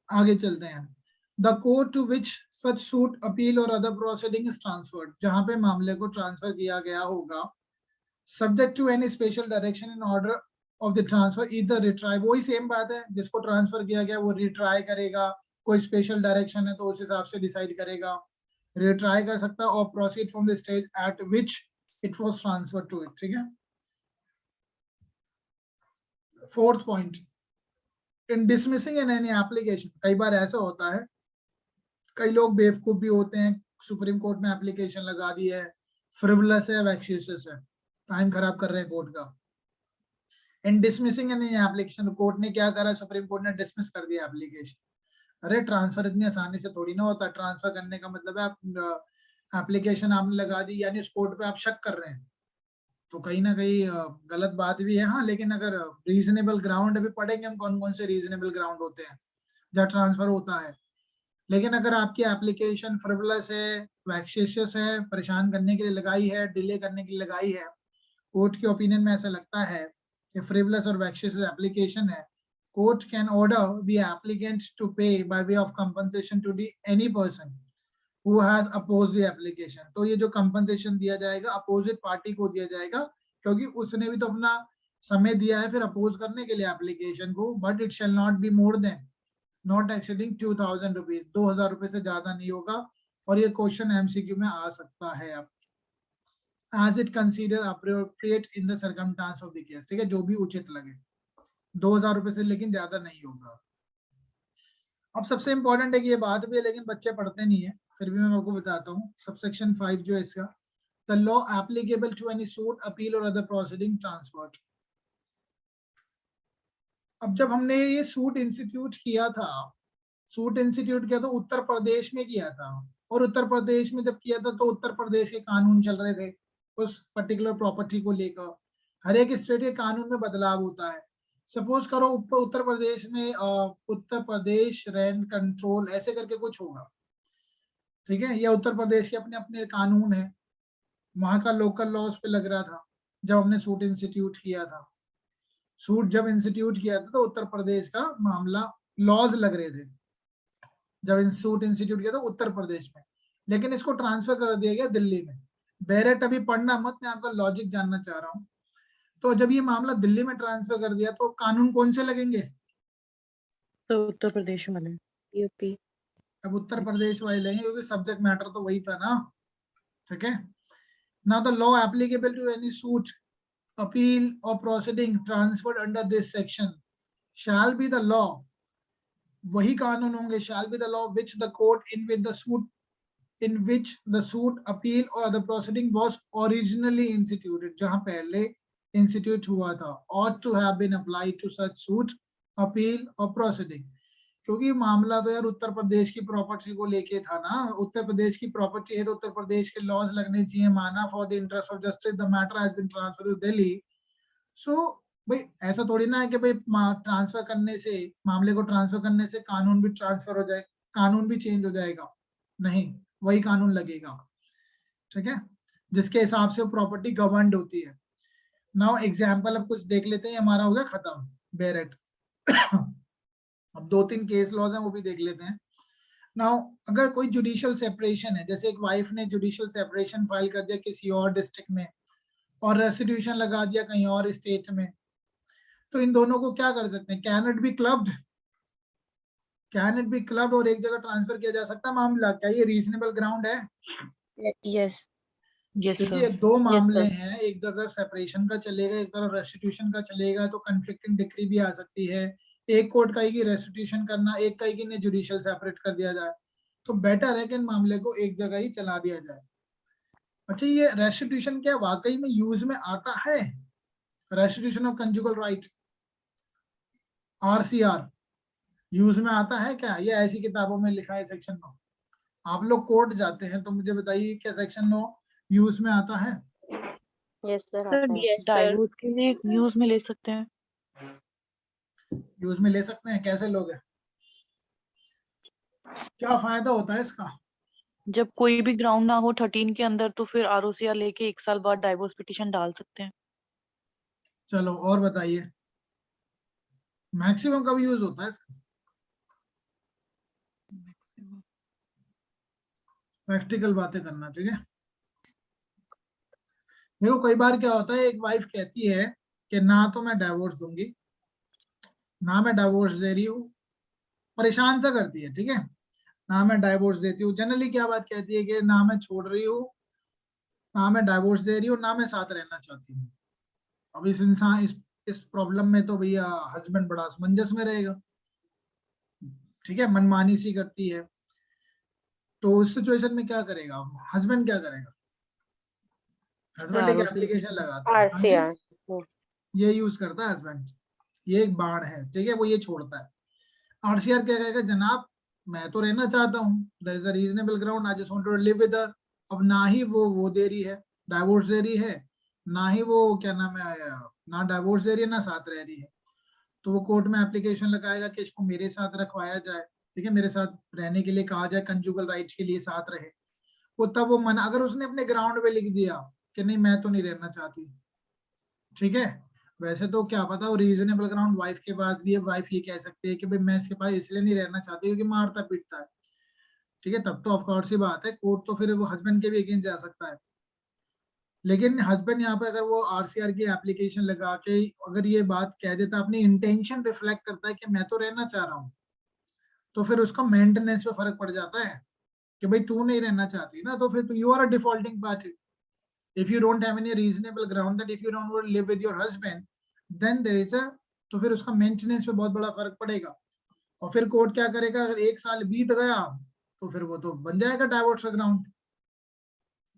आगे चलते हैं। The court to which such suit appeal और अदर प्रोसीडिंग इज ट्रांसफर्ड, जहां पे मामले को ट्रांसफर किया गया होगा, subject to any special direction in order of the transfer, either retry, वही सेम बात है, जिसको ट्रांसफर किया गया वो रिट्राई करेगा, कोई स्पेशल डायरेक्शन है तो उस हिसाब से डिसाइड करेगा, रिट्राई कर सकता है, और proceed from the stage at which it was transfer to it, ठीक है। Fourth point, in dismissing an any application, कई बार ऐसा होता है, कई लोग बेवकूफ भी होते हैं, सुप्रीम कोर्ट में एप्लीकेशन लगा दी है, फ्रिवलस है, वैक्शियस है, टाइम खराब कर रहे हैं कोर्ट का। इन डिसमिसिंग एनी एप्लीकेशन, कोर्ट ने क्या करा, सुप्रीम कोर्ट ने डिसमिस कर दिया एप्लीकेशन। अरे ट्रांसफर इतनी आसानी से थोड़ी ना होता, ट्रांसफर करने का मतलब है आप एप्लीकेशन आपने लगा दी, यानी उस कोर्ट पे आप शक कर रहे हैं, तो कहीं ना कहीं गलत बात भी है। हाँ, लेकिन अगर रीजनेबल ग्राउंड, अभी पढ़ेंगे हम कौन कौन से रीजनेबल ग्राउंड होते हैं जहाँ ट्रांसफर होता है। लेकिन अगर आपकी एप्लीकेशन फ्रिवलस है, वैक्शियस है, परेशान करने के लिए लगाई है, डिले करने के लिए लगाई है, कोर्ट के ओपिनियन में ऐसा लगता है कि फ्रिवलस और वैक्शियस एप्लीकेशन है, court can order the applicant to pay by way of compensation to the any person who has opposed the application। तो ये जो compensation दिया जाएगा अपोजिट पार्टी को दिया जाएगा, क्योंकि उसने भी तो अपना समय दिया है फिर अपोज करने के लिए एप्लीकेशन को, but it shall not be more than not exceeding 2000 rupees, 2000 रुपए से ज्यादा नहीं होगा। और ये क्वेश्चन एमसीक्यू में आ सकता है अब, as it consider appropriate in the circumstance of the case, ठीक है, जो भी उचित लगे, 2000 रुपए से लेकिन ज्यादा नहीं होगा। अब सबसे इंपॉर्टेंट है कि ये बात भी है लेकिन बच्चे पढ़ते नहीं है, फिर भी मैं आपको बताता हूँ। सबसेक्शन 5 जो है इसका, the law applicable to any suit, appeal और अदर प्रोसीडिंग ट्रांसफर्ड। अब जब हमने ये सूट इंस्टीट्यूट किया था, सूट इंस्टीट्यूट किया तो उत्तर प्रदेश में किया था, और उत्तर प्रदेश में जब किया था तो उत्तर प्रदेश के कानून चल रहे थे उस पर्टिकुलर प्रॉपर्टी को लेकर। हर एक स्टेट के कानून में बदलाव होता है। सपोज करो उत्तर प्रदेश में उत्तर प्रदेश रैंट कंट्रोल ऐसे करके कुछ होगा, ठीक है, या उत्तर प्रदेश के अपने अपने कानून है, वहां का लोकल लॉ उस पे लग रहा था जब हमने सूट इंस्टीट्यूट किया था। सूट जब इंस्टीट्यूट किया था तो उत्तर प्रदेश का मामला लॉज लग रहे थे जब सूट इंस्टीट्यूट किया था उत्तर प्रदेश में, लेकिन इसको ट्रांसफर कर दिया गया दिल्ली में। बैरेट अभी पढ़ना मत, मैं आपका लॉजिक जानना चाह रहा हूँ। तो जब ये मामला दिल्ली में ट्रांसफर कर दिया तो कानून कौन से लगेंगे? तो उत्तर प्रदेश वाले, यूपी। अब उत्तर प्रदेश वाले लेंगे क्योंकि सब्जेक्ट मैटर तो वही था ना, ठीक है। Now the law applicable to any suit, appeal और proceeding transferred under this section shall be the law, वही कानून होंगे, shall be the law which the court in which the suit in which the suit, appeal or the proceeding was originally instituted, जहां पहले institute हुआ था, ought to have been applied to such suit, appeal और proceeding। क्योंकि मामला तो यार उत्तर प्रदेश की प्रॉपर्टी को लेके था ना, उत्तर प्रदेश की प्रॉपर्टी है तो उत्तर प्रदेश के लॉज लगने चाहिए। माना for the interest of justice the matter has been transferred to Delhi. So भाई ऐसा थोड़ी ना है कि भाई ट्रांसफर करने से, मामले को ट्रांसफर करने से कानून भी ट्रांसफर हो जाए, कानून भी चेंज हो जाएगा, नहीं, वही कानून लगेगा, ठीक है, जिसके हिसाब से वो प्रॉपर्टी गवर्नड होती है। नाउ एग्जांपल अब कुछ देख लेते हैं, हमारा हो गया खत्म बैरेट। अब 2-3 केस लॉज हैं वो भी देख लेते हैं। नाउ अगर कोई जुडिशियल सेपरेशन है, जैसे एक वाइफ ने जुडिशियल सेपरेशन फाइल कर दिया किसी और डिस्ट्रिक्ट में और रेस्टिट्यूशन लगा दिया कहीं और स्टेट में, तो इन दोनों को क्या कर सकते हैं? Can it be clubbed, can it be clubbed और एक जगह ट्रांसफर किया जा सकता है मामला? क्या ये रीजनेबल ग्राउंड है? यस। क्योंकि ये दो मामले हैं, एक तरफ सेपरेशन का चलेगा, एक तरफ रेस्टिट्यूशन का चलेगा, तो कंफ्लिक्टिंग डिक्री भी आ सकती है। एक कोर्ट कहेगी रेस्टिट्यूशन करना, एक कहेगी ने जुडिशियल सेपरेट कर दिया जाए, तो बेटर है कि इन मामले को एक जगह ही चला दिया जाए। अच्छा, ये रेस्टिट्यूशन क्या वाकई में यूज में आता है? Restitution of conjugal right, RCR use में आता है क्या? ये ऐसी किताबों में लिखा है सेक्शन 9। आप लोग कोर्ट जाते हैं तो मुझे बताइए क्या सेक्शन 9 यूज में आता है? यस सर, सर आता है। यस सर, डाइवोर्स के लिए यूज में ले सकते हैं। यूज में ले सकते हैं, कैसे लोगे? क्या फायदा होता है इसका? जब कोई भी ग्राउंड ना हो 13 के अंदर तो फिर ROCR लेके 1 साल बाद डाइवोर्स पिटीशन डाल सकते हैं। चलो और बताइए, मैक्सिमम कब यूज होता है इसका? प्रैक्टिकल बातें करना, ठीक है। देखो कई बार क्या होता है, एक वाइफ कहती है कि ना तो मैं डाइवोर्स दूंगी, ना मैं डाइवोर्स दे रही हूँ, परेशान सा करती है, ठीक है, ना मैं डाइवोर्स देती हूँ। जनरली क्या बात कहती है कि ना मैं छोड़ रही हूँ, ना मैं डाइवोर्स दे रही हूँ, ना मैं साथ रहना चाहती हूँ। अब इस इंसान इस प्रॉब्लम में तो भैया हस्बैंड बड़ा असमंजस में रहेगा, ठीक है, मनमानी सी करती है, तो उस सिचुएशन में क्या करेगा हस्बैंड, क्या करेगा? हस्बैंड एक ROC एप्लीकेशन लगाता है, हाँ जी, RCR. ये यूज करता है हस्बैंड, ये एक बाण है, ठीक है, वो ये छोड़ता है। आरसीआर क्या कहेगा, जनाब मैं तो रहना चाहता हूँ, there is a reasonable ground, I just want to live with her. अब ना ही वो दे रही है, डाइवोर्स दे रही है, ना ही वो क्या नाम है, ना डाइवोर्स दे रही है ना साथ रह रही है, तो वो कोर्ट में एप्लीकेशन लगाएगा कि इसको मेरे साथ रखवाया जाए, ठीक है, मेरे साथ रहने के लिए कहा जाए, कंजुगल राइट्स के लिए साथ रहे। वो तब वो मना, अगर उसने अपने ग्राउंड पे लिख दिया कि नहीं मैं तो नहीं रहना चाहती, ठीक है, वैसे तो क्या पता वो रीजनेबल ग्राउंड वाइफ के पास भी है, वाइफ ये कह सकती है कि भाई मैं इसके पास इसलिए नहीं रहना चाहती क्योंकि मारता पीटता है, ठीक है, तब तो ऑफकोर्स ही बात है, कोर्ट तो फिर वो हस्बैंड के भी अगेंस्ट जा सकता है। लेकिन हस्बैंड यहाँ पे अगर वो आरसीआर की एप्लीकेशन लगा के अगर ये बात कह देता, अपनी इंटेंशन रिफ्लेक्ट करता है कि मैं तो रहना चाह रहा हूँ, तो फिर उसका मेंटेनेंस पे फर्क पड़ जाता है कि भाई तू नहीं रहना चाहती ना, तो फिर तो you are a defaulting party. if you don't have any reasonable ground that if you don't want to live with your husband, then there is a, तो फिर उसका मेंटेनेंस पे बहुत बड़ा फर्क पड़ेगा। और फिर कोर्ट क्या करेगा, अगर 1 साल बीत गया तो फिर वो तो बन जाएगा डाइवोर्स का ग्राउंड,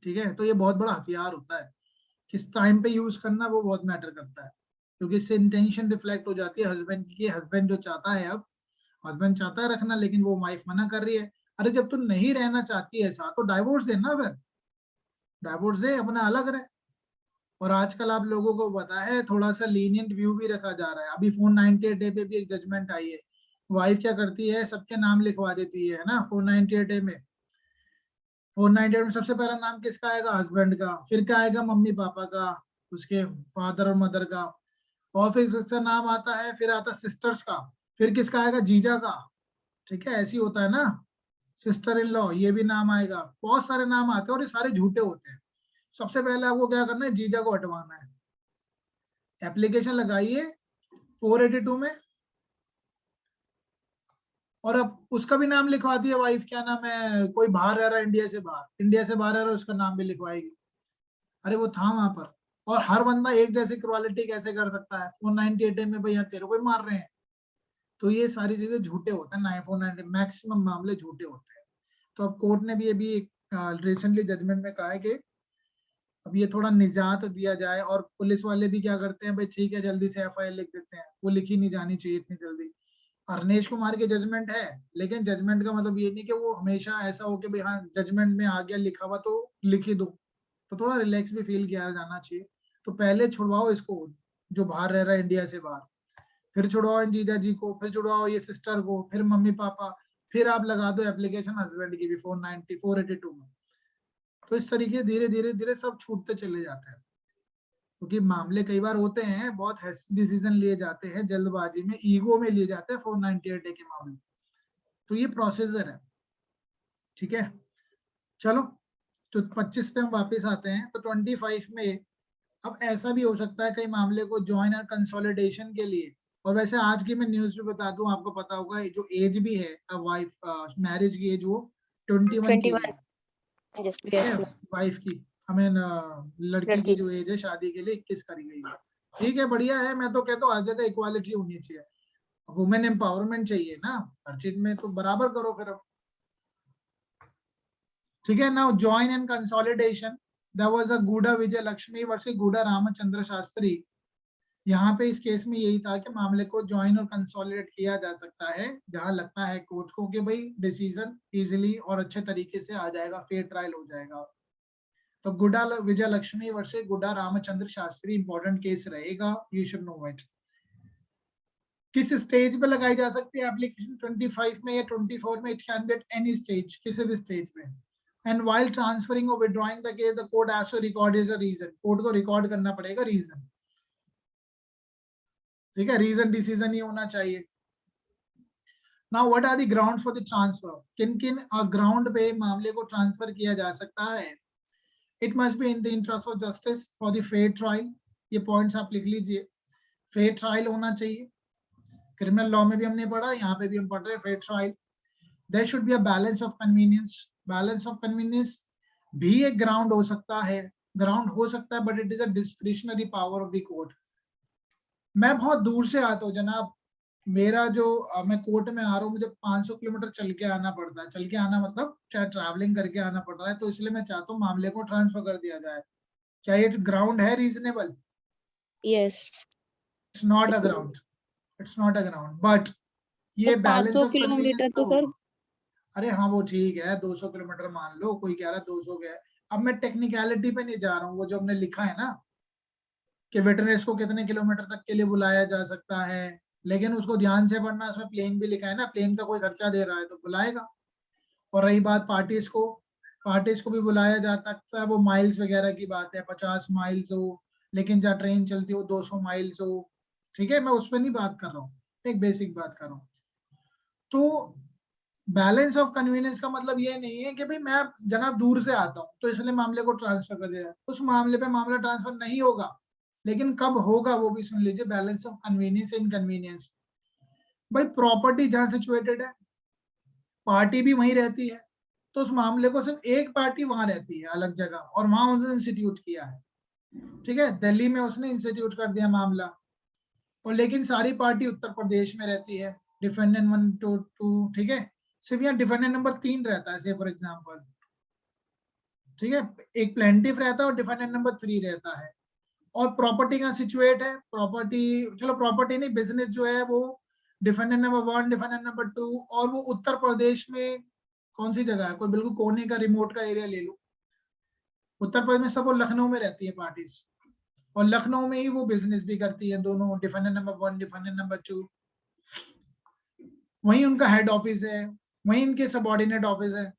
ठीक है। तो ये बहुत बड़ा हथियार होता है, किस टाइम पे यूज करना वो बहुत मैटर करता है, क्योंकि इससे इंटेंशन रिफ्लेक्ट हो जाती है हस्बैंड की, हस्बैंड जो चाहता है, अब हस्बैंड चाहता है रखना लेकिन वो वाइफ मना कर रही है, अरे जब तू नहीं रहना चाहती है ऐसा तो डाइवोर्स दे ना, फिर डाइवोर्स दे, अपना अलग रहे। और आजकल आप लोगों को पता है थोड़ा सा लीनियंट व्यू भी रखा जा रहा है, अभी 498 डे पे भी एक जजमेंट आई है, वाइफ क्या करती है सबके नाम लिखवा देती है ना 498 डे में। 498 में सबसे पहला नाम किसका आएगा, हस्बैंड का, फिर क्या आएगा मम्मी पापा का, उसके फादर और मदर का, और फिर उसका नाम आता है, फिर आता है सिस्टर्स का, फिर किसका आएगा, जीजा का, ठीक है, ऐसी होता है ना, सिस्टर इन लॉ, ये भी नाम आएगा, बहुत सारे नाम आते हैं और ये सारे झूठे होते हैं। सबसे पहले आपको क्या करना है, जीजा को हटवाना है, एप्लीकेशन लगाइए 482 में, और अब उसका भी नाम लिखवा दिया वाइफ, क्या नाम है, कोई बाहर रह रहा है, इंडिया से बाहर रह रहा है, उसका नाम भी लिखवाएगी, अरे वो था वहां पर। और हर बंदा एक जैसी क्वालिटी कैसे कर सकता है, 498 में भैया तेरे को ही मार रहे हैं, तो ये सारी चीजें झूठे होते हैं, 490 मैक्सिमम मामले झूठे होते हैं। तो अब कोर्ट ने भी ये भी रिसेंटली जजमेंट में कहा है कि अब ये थोड़ा निजात दिया जाए, और पुलिस वाले भी क्या करते हैं, भाई ठीक है जल्दी से एफआईआर लिख देते हैं, वो लिखी नहीं जानी चाहिए इतनी जल्दी। अरनेश कुमार की जजमेंट है, लेकिन जजमेंट का मतलब ये नहीं कि वो हमेशा ऐसा हो कि भाई हाँ जजमेंट में आ गया लिखा हुआ तो लिख ही दो, तो थोड़ा रिलैक्स भी फील किया जाना चाहिए। तो पहले छुड़वाओ इसको जो बाहर रह रहा है इंडिया से बाहर, फिर छुड़वाओ इन जीजा जी को, फिर छुड़वाओ ये सिस्टर को, फिर मम्मी पापा, फिर आप लगा दो एप्लीकेशन हस्बैंड की भी 482 में। तो इस तरीके धीरे धीरे धीरे सब छूटते चले जाते हैं, क्योंकि मामले कई बार होते हैं बहुत हैस्टी डिसीजन लिए जाते हैं, जल्दबाजी में ईगो में लिए जाते हैं 498 के मामले, तो ये प्रोसीजर है, ठीक है। चलो, तो 25 पे हम वापस आते हैं, तो 25 में अब ऐसा भी हो सकता है कई मामले को ज्वाइन और कंसोलिडेशन के लिए, और वैसे आज की मैं न्यूज भी बता दूं, आपको पता होगा जो एज भी है वाइफ मैरिज की एज वो 21 की 21. है, Yes, ठीक है, yes, ma'am. वाइफ की, हमें लड़की की लड़की. जो एज है शादी के लिए 21 करी गई है, ठीक है, बढ़िया है, मैं तो कहता हूँ हर जगह इक्वालिटी होनी चाहिए, वुमेन एम्पावरमेंट चाहिए ना, हर चीज में तो बराबर करो फिर, ठीक है। Now join and consolidation, that was a Gooda Vijay Lakshmi versus Gooda Ramchandra Shastri. यहाँ पे इस केस में यही था कि मामले को ज्वाइन और कंसोलिडेट किया जा सकता है, जहां लगता है कोर्ट को कि भाई डिसीजन इजीली और अच्छे तरीके से आ जाएगा, फेयर ट्रायल हो जाएगा। तो गुड्डा विजय लक्ष्मी वर्सेस गुड्डा रामचंद्र शास्त्री इंपॉर्टेंट केस रहेगा, यू शुड नो इट। किस स्टेज पे लगाई जा सकती है एप्लीकेशन, 25 में या 24 में, it can be at any stage, किसी भी स्टेज पे। एंड व्हाइल ट्रांसफरिंग और withdrawing the case the court has to record is a reason, court को रिकॉर्ड करना पड़ेगा रीजन, ठीक है, रीजन डिसीजन ही होना चाहिए। Now what are the grounds for the transfer, किन किन ग्राउंड पे मामले को ट्रांसफर किया जा सकता है। It must be in the interest of justice for the fair trial, ये पॉइंट्स आप लिख लीजिए, फेयर ट्रायल होना चाहिए, क्रिमिनल लॉ में भी हमने पढ़ा, यहाँ पे भी हम पढ़ रहे हैं fair trial. There should be a balance of convenience, balance of convenience भी एक ग्राउंड हो सकता है, ग्राउंड हो सकता है, but it is a discretionary power of the court. मैं बहुत दूर से आता हूँ जनाब, मेरा जो मैं कोर्ट में आ रहा हूँ, मुझे 500 किलोमीटर चल के आना पड़ता है, चल के आना मतलब चाहे ट्रैवलिंग करके आना पड़ रहा है, तो इसलिए मैं चाहता हूँ मामले को ट्रांसफर कर दिया जाए। क्या ये ग्राउंड है reasonable? Yes. It's not a ground, it's not a ground, but ये sir balance 500 of kilometre convenience तो तो सर, होगा। अरे हाँ वो ठीक है, 200 किलोमीटर मान लो, कोई कह रहा है 200 का है। अब मैं टेक्निकलिटी पे नहीं जा रहा हूँ, वो जो हमने लिखा है ना कि विटनेस को कितने किलोमीटर तक के लिए बुलाया जा सकता है, लेकिन उसको ध्यान से पढ़ना, उसमें प्लेन भी लिखा है ना, प्लेन का कोई खर्चा दे रहा है तो बुलाएगा। और रही बात पार्टीज को भी बुलाया जा सकता है, वो माइल्स वगैरह की बात है, 50 माइल्स हो, लेकिन जहाँ ट्रेन चलती हो 200 माइल्स हो, ठीक है, मैं उस पर नहीं बात कर रहा हूँ, एक बेसिक बात कर रहा हूँ। तो बैलेंस ऑफ कन्वीनियंस का मतलब ये नहीं है कि भाई मैं जनाब दूर से आता हूँ तो इसलिए मामले को ट्रांसफर कर दिया जाए, उस मामले पे मामला ट्रांसफर नहीं होगा, लेकिन कब होगा वो भी सुन लीजिए। बैलेंस ऑफ कन्वीनियंस, इनकन्वीनियंस, भाई प्रॉपर्टी जहां सिचुएटेड है, पार्टी भी वहीं रहती है, तो उस मामले को सिर्फ एक पार्टी वहां रहती है अलग जगह, और वहां उसने इंस्टीट्यूट किया है, ठीक है, दिल्ली में उसने इंस्टीट्यूट कर दिया मामला, और लेकिन सारी पार्टी उत्तर प्रदेश में रहती है, डिफेंडेंट 1 2 2, ठीक है, सिर्फ यहाँ डिफेंडेंट नंबर 3 रहता है, से फॉर एग्जाम्पल, ठीक है, एक प्लेंटिफ रहता है और डिफेंडेंट नंबर 3 रहता है। और प्रॉपर्टी का सिचुएट है, प्रॉपर्टी, चलो प्रॉपर्टी नहीं, बिजनेस जो है वो डिफेंडेंट नंबर 1, डिफेंडेंट नंबर 2, और वो उत्तर प्रदेश में कौन सी जगह है, कोई बिल्कुल कोने का रिमोट का एरिया ले लो, उत्तर प्रदेश में सब, वो लखनऊ में रहती है पार्टीज, और लखनऊ में ही वो बिजनेस भी करती है, दोनों डिफेंडेंट नंबर 1, डिफेंडेंट नंबर 2, वही उनका हेड ऑफिस है, वही इनके सबॉर्डिनेट ऑफिस है।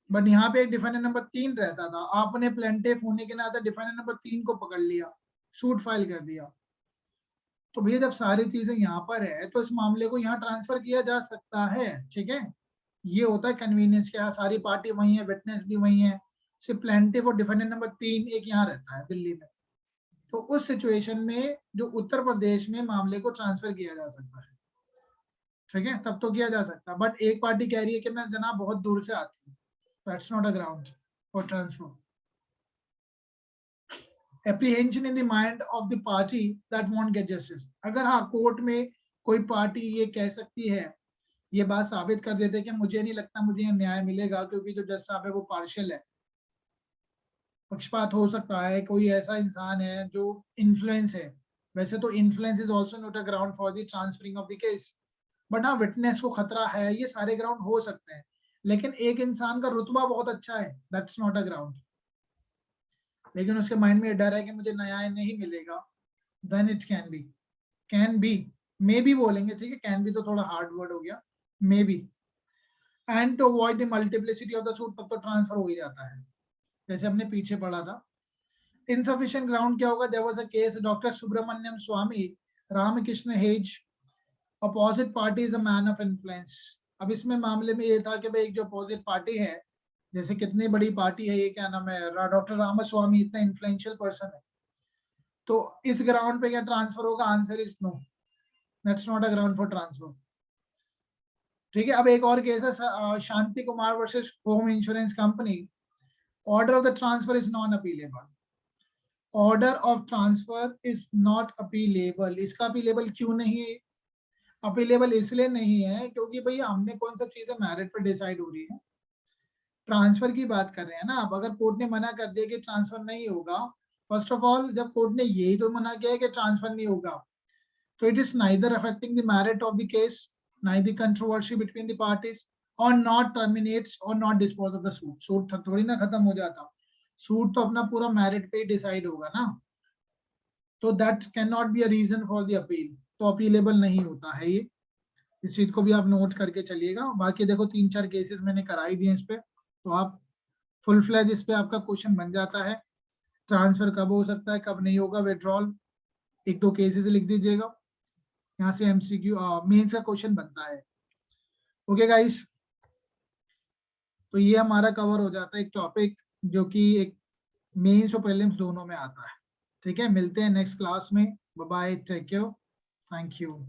बट यहाँ पे एक डिफेंडेंट नंबर 3 रहता था, आपने प्लेंटिफ होने के नाते डिफेंडेंट नंबर 3 को पकड़ लिया, सूट फाइल कर दिया। तो भैया जब सारी चीजें यहाँ पर है तो इस मामले को यहाँ ट्रांसफर किया जा सकता है, ठीक है, ये होता है कन्वीनियंस के, यहाँ सारी पार्टी वही है, विटनेस भी वही है, सिर्फ प्लेंटिफ और डिफेंडेंट नंबर 3 एक यहाँ रहता है दिल्ली में। तो उस सिचुएशन में जो उत्तर प्रदेश में मामले को ट्रांसफर किया जा सकता है, ठीक है, तब तो किया जा सकता है। बट एक पार्टी कह रही है कि मैं जनाब बहुत दूर से आती हूँ, that's not a ground for transfer. Apprehension in the mind of the party that want gate justice, अगर हाँ कोर्ट में कोई पार्टी ये कह सकती है, ये बात साबित कर देते कि मुझे नहीं लगता मुझे ये न्याय मिलेगा, क्योंकि जो जज साहब है वो पार्शियल है, पक्षपात हो सकता है, कोई ऐसा इंसान है जो इन्फ्लुएंस है, वैसे तो influence is also not a ground for the transferring of the case, but हाँ विटनेस को खतरा है, ये सारे ग्राउंड हो सकते हैं, लेकिन एक इंसान का रुतबा बहुत अच्छा है, दैट्स नॉट अ ग्राउंड, लेकिन उसके माइंड में ये डर है कि मुझे न्याय नहीं मिलेगा, then it can be, maybe बोलेंगे, ठीक है, कैन बी तो थोड़ा हार्ड वर्ड हो गया, maybe, and to avoid the multiplicity of the suit, तब तो ट्रांसफर हो ही जाता है, जैसे हमने पीछे पढ़ा था। इनसफिशिएंट ग्राउंड क्या होगा, there was a case doctor Subramaniam Swamy Ramakrishna हेज, opposite party is a man of influence. अब इसमें मामले में ये था कि भाई एक जो अपोजिट पार्टी है, जैसे कितनी बड़ी पार्टी है ये, क्या नाम है, डॉक्टर रामास्वामी इतना इन्फ्लुएंशियल पर्सन है, तो इस ग्राउंड पे क्या ट्रांसफर होगा, answer is no, that's not a ground for transfer, ठीक है। अब एक और केस है Shanti Kumar versus home insurance company, order of the transfer is non appealable, order of transfer is not appealable, इसका अपीलेबल क्यों नहीं है, अपीलेबल इसलिए नहीं है क्योंकि भैया हमने कौन सा चीज है, मैरिट पर डिसाइड हो रही है, ट्रांसफर की बात कर रहे हैं ना। अब अगर कोर्ट ने मना कर दिया कि ट्रांसफर नहीं होगा, फर्स्ट ऑफ ऑल जब कोर्ट ने यही तो मना किया है कि ट्रांसफर नहीं होगा, तो it is neither affecting the merit of the case, neither controversy between the parties, और नॉट टर्मिनेट्स और not dispose of the suit, suit थोड़ी ना खत्म हो जाता, सूट तो अपना पूरा मेरिट पे ही डिसाइड होगा ना, तो that can not be a reason for the appeal, तो अपीलेबल नहीं होता है ये, इस चीज को भी आप नोट करके चलिएगा। बाकी देखो 3-4 केसेस मैंने कराई दिए इस पे, तो आप फुल फ्लैज इस पे आपका क्वेश्चन बन जाता है, ट्रांसफर कब हो सकता है कब नहीं होगा, विड्रॉल 1-2 केसेस लिख दीजिएगा, यहाँ से एमसीक्यू मेंस का क्वेश्चन बनता है। ओके गाइस, तो ये हमारा कवर हो जाता है एक टॉपिक जो कि एक मेंस और प्रीलिम्स दोनों में आता है, ठीक है। मिलते हैं नेक्स्ट क्लास में, bye bye, take care, thank you.